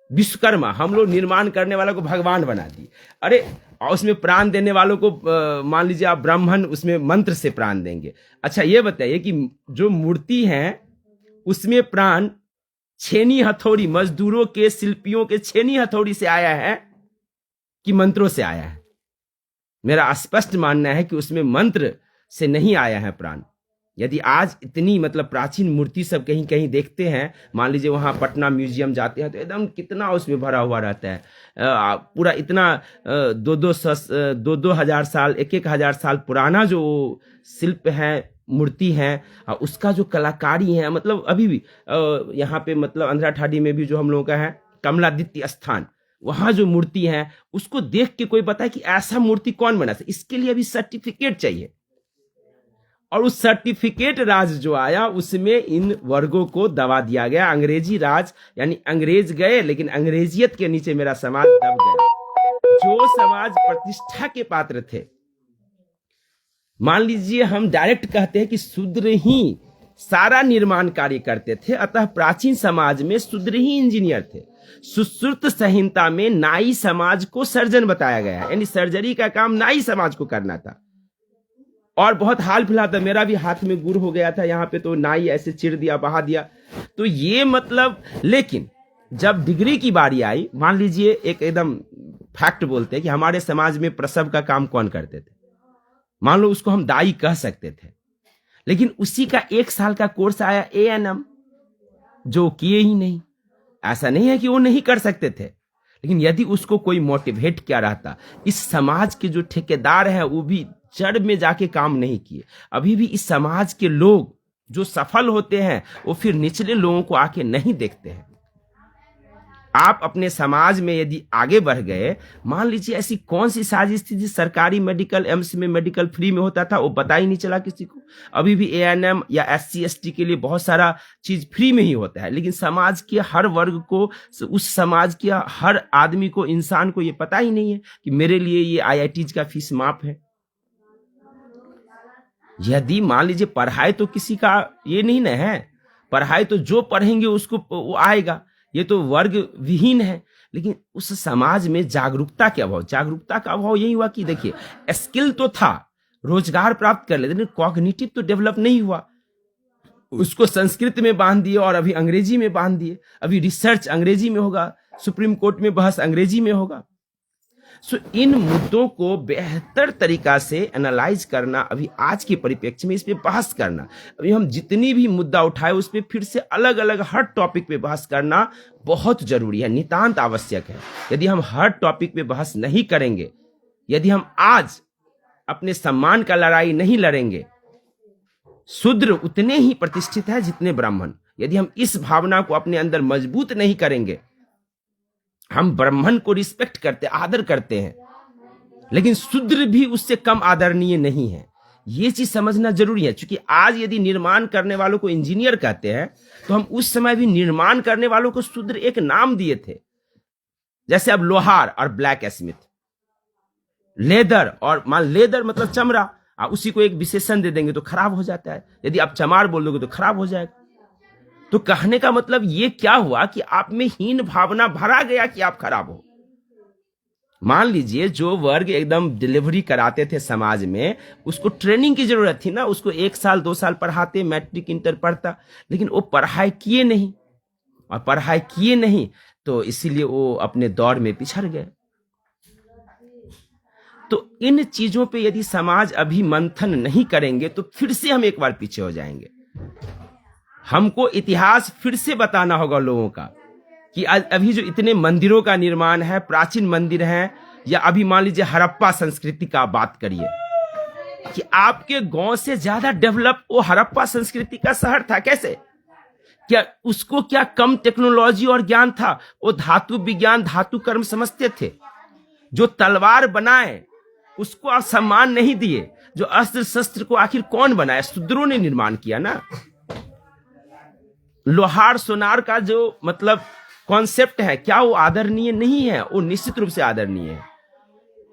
विश्वकर्मा, हम लोग निर्माण करने वालों को भगवान बना दिए। अरे उसमें प्राण देने वालों को मान लीजिए आप ब्राह्मण, उसमें मंत्र से प्राण देंगे। अच्छा ये बताइए कि जो मूर्ति है उसमें प्राण छेनी हथौड़ी, मजदूरों के, शिल्पियों के छेनी हथौड़ी से आया है कि मंत्रों से आया है? मेरा स्पष्ट मानना है कि उसमें मंत्र से नहीं आया है प्राण। यदि आज इतनी मतलब प्राचीन मूर्ति सब कहीं कहीं देखते हैं, मान लीजिए वहां पटना म्यूजियम जाते हैं तो एकदम कितना उसमें भरा हुआ रहता है, पूरा इतना 2-2 हजार साल, 1-1 हजार साल पुराना जो शिल्प है, मूर्ति है, उसका जो कलाकारी है, मतलब अभी भी यहाँ पे मतलब अंधरा ठाडी में भी जो हम लोगों का है कमलादित्य स्थान, वहां जो मूर्ति है उसको देख के कोई बताए कि ऐसा मूर्ति कौन बना। इसके लिए अभी सर्टिफिकेट चाहिए, और उस सर्टिफिकेट राज जो आया उसमें इन वर्गों को दबा दिया गया। अंग्रेजी राज, यानी अंग्रेज गए, लेकिन अंग्रेजियत के नीचे मेरा समाज दब गया। जो समाज प्रतिष्ठा के पात्र थे, मान लीजिए हम डायरेक्ट कहते हैं कि शूद्र ही सारा निर्माण कार्य करते थे, अतः प्राचीन समाज में शूद्र ही इंजीनियर थे। सुश्रुत संहिता में नाई समाज को सर्जन बताया गया है, यानी सर्जरी का काम नाई समाज को करना था। और बहुत हाल फिलहाल था, मेरा भी हाथ में गुड़ हो गया था यहाँ पे, तो नाई ऐसे चिर दिया, बहा दिया। तो ये मतलब, लेकिन जब डिग्री की बारी आई, मान लीजिए एक एकदम फैक्ट बोलते हैं कि हमारे समाज में प्रसव का काम कौन करते थे, मान लो उसको हम दाई कह सकते थे, लेकिन उसी का 1 साल का कोर्स आया ANM, जो किए ही नहीं। ऐसा नहीं है कि वो नहीं कर सकते थे, लेकिन यदि उसको कोई मोटिवेट किया रहता, इस समाज के जो ठेकेदार हैं वो भी जड़ में जाके काम नहीं किए। अभी भी इस समाज के लोग जो सफल होते हैं वो फिर निचले लोगों को आके नहीं देखते हैं। आप अपने समाज में यदि आगे बढ़ गए, मान लीजिए ऐसी कौन सी साजिश थी जिस सरकारी मेडिकल एम्स में मेडिकल फ्री में होता था, वो पता ही नहीं चला किसी को। अभी भी ANM या SC ST के लिए बहुत सारा चीज फ्री में ही होता है, लेकिन समाज के हर वर्ग को, उस समाज के हर आदमी को, इंसान को ये पता ही नहीं है कि मेरे लिए ये IITs का फीस माफ है। यदि मान लीजिए पढ़ाई तो किसी का ये नहीं ना है, पढ़ाई तो जो पढ़ेंगे उसको वो आएगा, ये तो वर्ग विहीन है। लेकिन उस समाज में जागरूकता के अभाव, जागरूकता का अभाव यही हुआ कि देखिए स्किल तो था, रोजगार प्राप्त कर लेते, लेकिन कॉग्निटिव तो डेवलप नहीं हुआ। उसको संस्कृत में बांध दिए और अभी अंग्रेजी में बांध दिए। अभी रिसर्च अंग्रेजी में होगा, सुप्रीम कोर्ट में बहस अंग्रेजी में होगा। सो इन मुद्दों को बेहतर तरीका से एनालाइज करना, अभी आज के परिप्रेक्ष्य में इस पे बहस करना, अभी हम जितनी भी मुद्दा उठाए उस पे फिर से अलग अलग हर टॉपिक पे बहस करना बहुत जरूरी है, नितांत आवश्यक है। यदि हम हर टॉपिक पे बहस नहीं करेंगे, यदि हम आज अपने सम्मान का लड़ाई नहीं लड़ेंगे, शूद्र उतने ही प्रतिष्ठित है जितने ब्राह्मण। यदि हम इस भावना को अपने अंदर मजबूत नहीं करेंगे, हम ब्राह्मण को रिस्पेक्ट करते, आदर करते हैं, लेकिन शूद्र भी उससे कम आदरणीय नहीं है। ये चीज समझना जरूरी है, क्योंकि आज यदि निर्माण करने वालों को इंजीनियर कहते हैं, तो हम उस समय भी निर्माण करने वालों को शूद्र एक नाम दिए थे। जैसे अब लोहार और ब्लैक स्मिथ, लेदर और मान लेदर मतलब चमड़ा, उसी को एक विशेषण दे देंगे तो खराब हो जाता है। यदि आप चमार बोल दोगे तो खराब हो जाएगा। तो कहने का मतलब ये क्या हुआ कि आप में हीन भावना भरा गया कि आप खराब हो। मान लीजिए जो वर्ग एकदम डिलीवरी कराते थे समाज में, उसको ट्रेनिंग की जरूरत थी ना, उसको 1 साल 2 साल पढ़ाते, मैट्रिक इंटर पढ़ता, लेकिन वो पढ़ाई किए नहीं, और पढ़ाई किए नहीं तो इसीलिए वो अपने दौर में पिछड़ गए। तो इन चीजों पे यदि समाज अभी मंथन नहीं करेंगे तो फिर से हम एक बार पीछे हो जाएंगे। हमको इतिहास फिर से बताना होगा लोगों का कि अभी जो इतने मंदिरों का निर्माण है, प्राचीन मंदिर हैं, या अभी मान लीजिए हड़प्पा संस्कृति का बात करिए कि आपके गांव से ज्यादा डेवलप वो हड़प्पा संस्कृति का शहर था। कैसे? क्या उसको क्या कम टेक्नोलॉजी और ज्ञान था? वो धातु विज्ञान, धातु कर्म समझते थे। जो तलवार बनाए उसको आप सम्मान नहीं दिए। जो अस्त्र शस्त्र को आखिर कौन बनाया? शूद्रों ने निर्माण किया ना। लोहार सोनार का जो मतलब कॉन्सेप्ट है, क्या वो आदरणीय नहीं है? वो निश्चित रूप से आदरणीय है।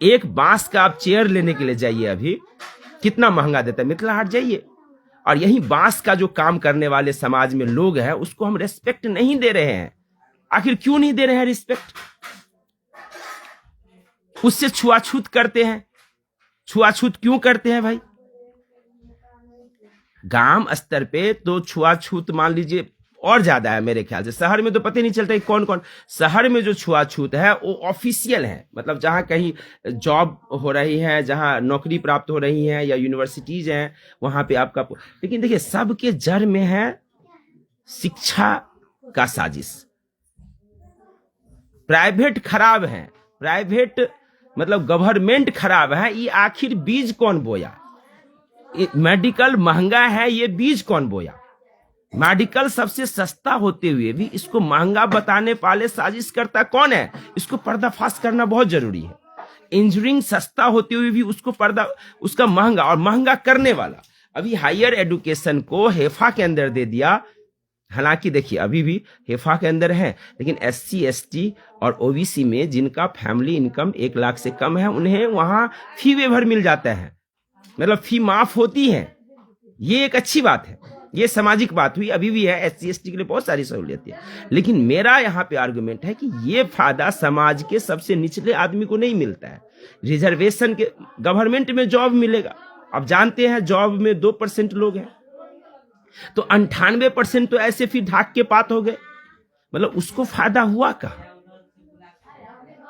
एक बांस का आप चेयर लेने के लिए जाइए, अभी कितना महंगा देता है। मिथिला हाट जाइए, और यही बांस का जो काम करने वाले समाज में लोग हैं, उसको हम रेस्पेक्ट नहीं दे रहे हैं। आखिर क्यों नहीं दे रहे हैं रिस्पेक्ट? उससे छुआछूत करते हैं। छुआछूत क्यों करते हैं भाई? गांव स्तर पे तो छुआछूत मान लीजिए और ज्यादा है मेरे ख्याल से। शहर में तो पता नहीं चलता कौन कौन। शहर में जो छुआछूत है वो ऑफिशियल है, मतलब जहां कहीं जॉब हो रही है, जहां नौकरी प्राप्त हो रही है, या यूनिवर्सिटीज हैं, वहां पे आपका। लेकिन देखिए, सबके जड़ में है शिक्षा का साजिश। प्राइवेट खराब है, प्राइवेट मतलब गवर्नमेंट खराब है, ये आखिर बीज कौन बोया? मेडिकल महंगा है, ये बीज कौन बोया? मेडिकल सबसे सस्ता होते हुए भी इसको महंगा बताने वाले साजिश करता कौन है? इसको पर्दाफाश करना बहुत जरूरी है। इंजीनियरिंग सस्ता होते हुए भी उसका महंगा, और महंगा करने वाला अभी हायर एजुकेशन को हेफा के अंदर दे दिया। हालांकि देखिए अभी भी हेफा के अंदर है, लेकिन SC ST और OBC में जिनका फैमिली इनकम 1 लाख से कम है, उन्हें वहां फी वेवर मिल जाता है, मतलब फी माफ होती है। ये एक अच्छी बात है, ये सामाजिक बात हुई। अभी भी है, SC ST के लिए बहुत सारी सहूलियत है। लेकिन मेरा यहाँ पे आर्गुमेंट है कि ये फायदा समाज के सबसे निचले आदमी को नहीं मिलता है। रिजर्वेशन के गवर्नमेंट में जॉब मिलेगा। आप जानते हैं जॉब में 2% लोग हैं, तो 98% तो ऐसे फिर ढाक के पात हो गए। मतलब उसको फायदा हुआ कहाँ?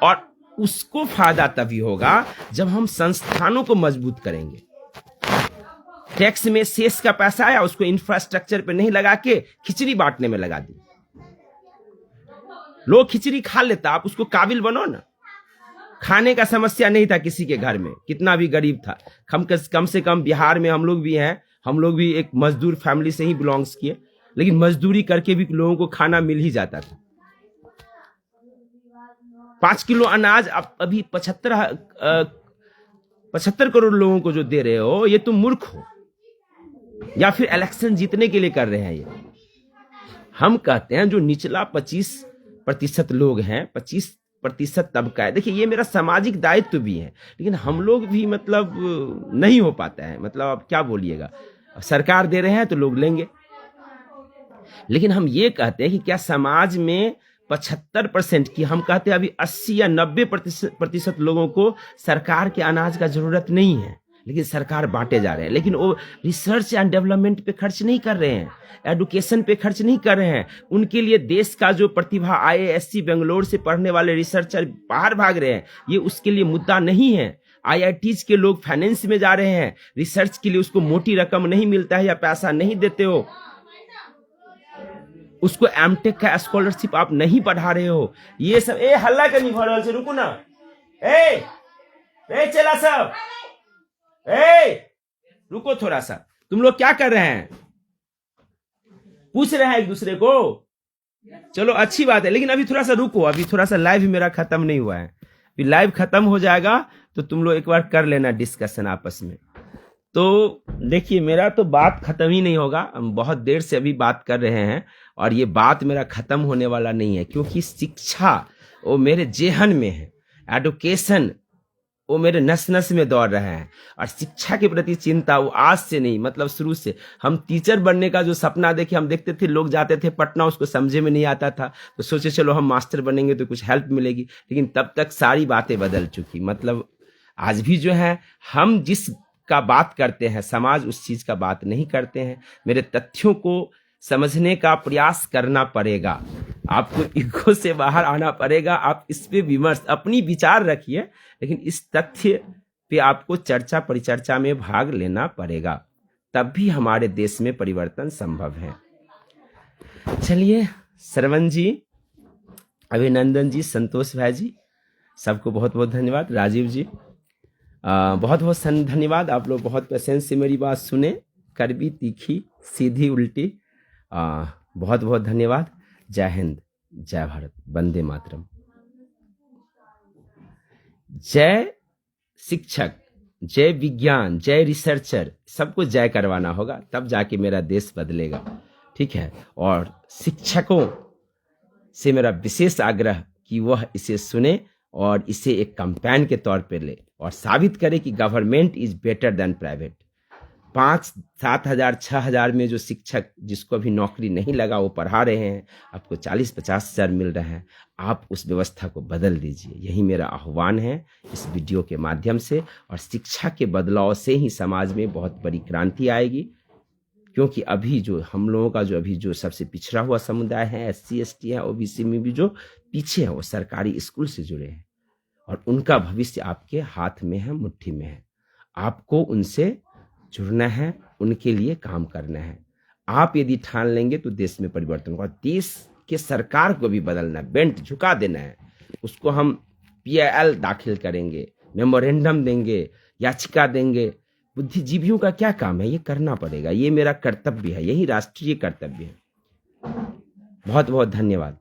और उसको फायदा तभी होगा जब हम संस्थानों को मजबूत करेंगे। टैक्स में शेष का पैसा आया, उसको इंफ्रास्ट्रक्चर पे नहीं लगा के खिचड़ी बांटने में लगा दी। लोग खिचड़ी खा लेता, आप उसको काबिल बनो ना। खाने का समस्या नहीं था किसी के घर में, कितना भी गरीब था। कम से कम बिहार में हम लोग भी हैं, हम लोग भी एक मजदूर फैमिली से ही बिलोंग्स किए, लेकिन मजदूरी करके भी लोगों को खाना मिल ही जाता था। 5 किलो अनाज आप अभी 75 करोड़ लोगों को जो दे रहे हो, ये तुम मूर्ख हो, या फिर इलेक्शन जीतने के लिए कर रहे हैं। ये हम कहते हैं जो निचला 25% लोग हैं, 25% तबका है। देखिए ये मेरा सामाजिक दायित्व भी है, लेकिन हम लोग भी मतलब नहीं हो पाता है। मतलब आप क्या बोलिएगा, सरकार दे रहे हैं तो लोग लेंगे। लेकिन हम ये कहते हैं कि क्या समाज में 75% की, हम कहते हैं अभी 80 या 90% लोगों को सरकार के अनाज का जरूरत नहीं है, लेकिन सरकार बांटे जा रहे हैं। लेकिन वो रिसर्च एंड डेवलपमेंट पे खर्च नहीं कर रहे हैं, एडुकेशन पे खर्च नहीं कर रहे हैं। उनके लिए देश का जो प्रतिभा IISc बेंगलोर से पढ़ने वाले रिसर्चर बाहर भाग रहे हैं, ये उसके लिए मुद्दा नहीं है। IITs के लोग फाइनेंस में जा रहे हैं, रिसर्च के लिए उसको मोटी रकम नहीं मिलता है या पैसा नहीं देते हो, उसको एमटेक का स्कॉलरशिप आप नहीं बढ़ा रहे हो। ये सब हल्ला करनी भरल से, रुको ना। चला सब, रुको थोड़ा सा, तुम लोग क्या कर रहे हैं? पूछ रहे हैं एक दूसरे को। चलो अच्छी बात है, लेकिन अभी थोड़ा सा रुको, अभी थोड़ा सा लाइव मेरा खत्म नहीं हुआ है। अभी लाइव खत्म हो जाएगा तो तुम लोग एक बार कर लेना डिस्कशन आपस में। तो देखिए, मेरा तो बात खत्म ही नहीं होगा, हम बहुत देर से अभी बात कर रहे हैं और ये बात मेरा खत्म होने वाला नहीं है, क्योंकि शिक्षा वो मेरे जेहन में है, एडुकेशन वो मेरे नस नस में दौड़ रहे हैं। और शिक्षा के प्रति चिंता वो आज से नहीं, मतलब शुरू से। हम टीचर बनने का जो सपना देखे, हम देखते थे लोग जाते थे पटना, उसको समझे में नहीं आता था, तो सोचे चलो हम मास्टर बनेंगे तो कुछ हेल्प मिलेगी। लेकिन तब तक सारी बातें बदल चुकी। मतलब आज भी जो है हम जिस का बात करते हैं, समाज उस चीज का बात नहीं करते हैं। मेरे तथ्यों को समझने का प्रयास करना पड़ेगा, आपको ईगो से बाहर आना पड़ेगा। आप इस पे विमर्श अपनी विचार रखिए, लेकिन इस तथ्य पे आपको चर्चा परिचर्चा में भाग लेना पड़ेगा, तब भी हमारे देश में परिवर्तन संभव है। चलिए, श्रवण जी, अभिनंदन जी, संतोष भाई जी, सबको बहुत बहुत धन्यवाद। राजीव जी बहुत बहुत धन्यवाद। आप लोग बहुत पेशेंस से मेरी बात सुने, कड़वी तीखी सीधी उल्टी। बहुत बहुत धन्यवाद। जय हिंद, जय भारत, वंदे मातरम। जय शिक्षक, जय विज्ञान, जय रिसर्चर, सबको जय करवाना होगा, तब जाके मेरा देश बदलेगा। ठीक है, और शिक्षकों से मेरा विशेष आग्रह कि वह इसे सुने और इसे एक कैंपेन के तौर पे ले और साबित करे कि government is better than private. 5-7 हजार 6 हजार में जो शिक्षक जिसको अभी नौकरी नहीं लगा वो पढ़ा रहे हैं, आपको 40-50 हजार मिल रहे हैं। आप उस व्यवस्था को बदल दीजिए, यही मेरा आह्वान है इस वीडियो के माध्यम से। और शिक्षा के बदलाव से ही समाज में बहुत बड़ी क्रांति आएगी, क्योंकि अभी जो हम लोगों का जो अभी जो सबसे पिछड़ा हुआ समुदाय है, SC ST है, OBC में भी जो पीछे है, वो सरकारी स्कूल से जुड़े हैं और उनका भविष्य आपके हाथ में है, मुट्ठी में है। आपको उनसे जुड़ना है, उनके लिए काम करना है। आप यदि ठान लेंगे तो देश में परिवर्तन होगा। देश के सरकार को भी बदलना है, बेंट झुका देना है। उसको हम PIL दाखिल करेंगे, मेमोरेंडम देंगे, याचिका देंगे। बुद्धिजीवियों का क्या काम है, ये करना पड़ेगा। ये मेरा कर्तव्य है, यही राष्ट्रीय कर्तव्य है। बहुत बहुत धन्यवाद।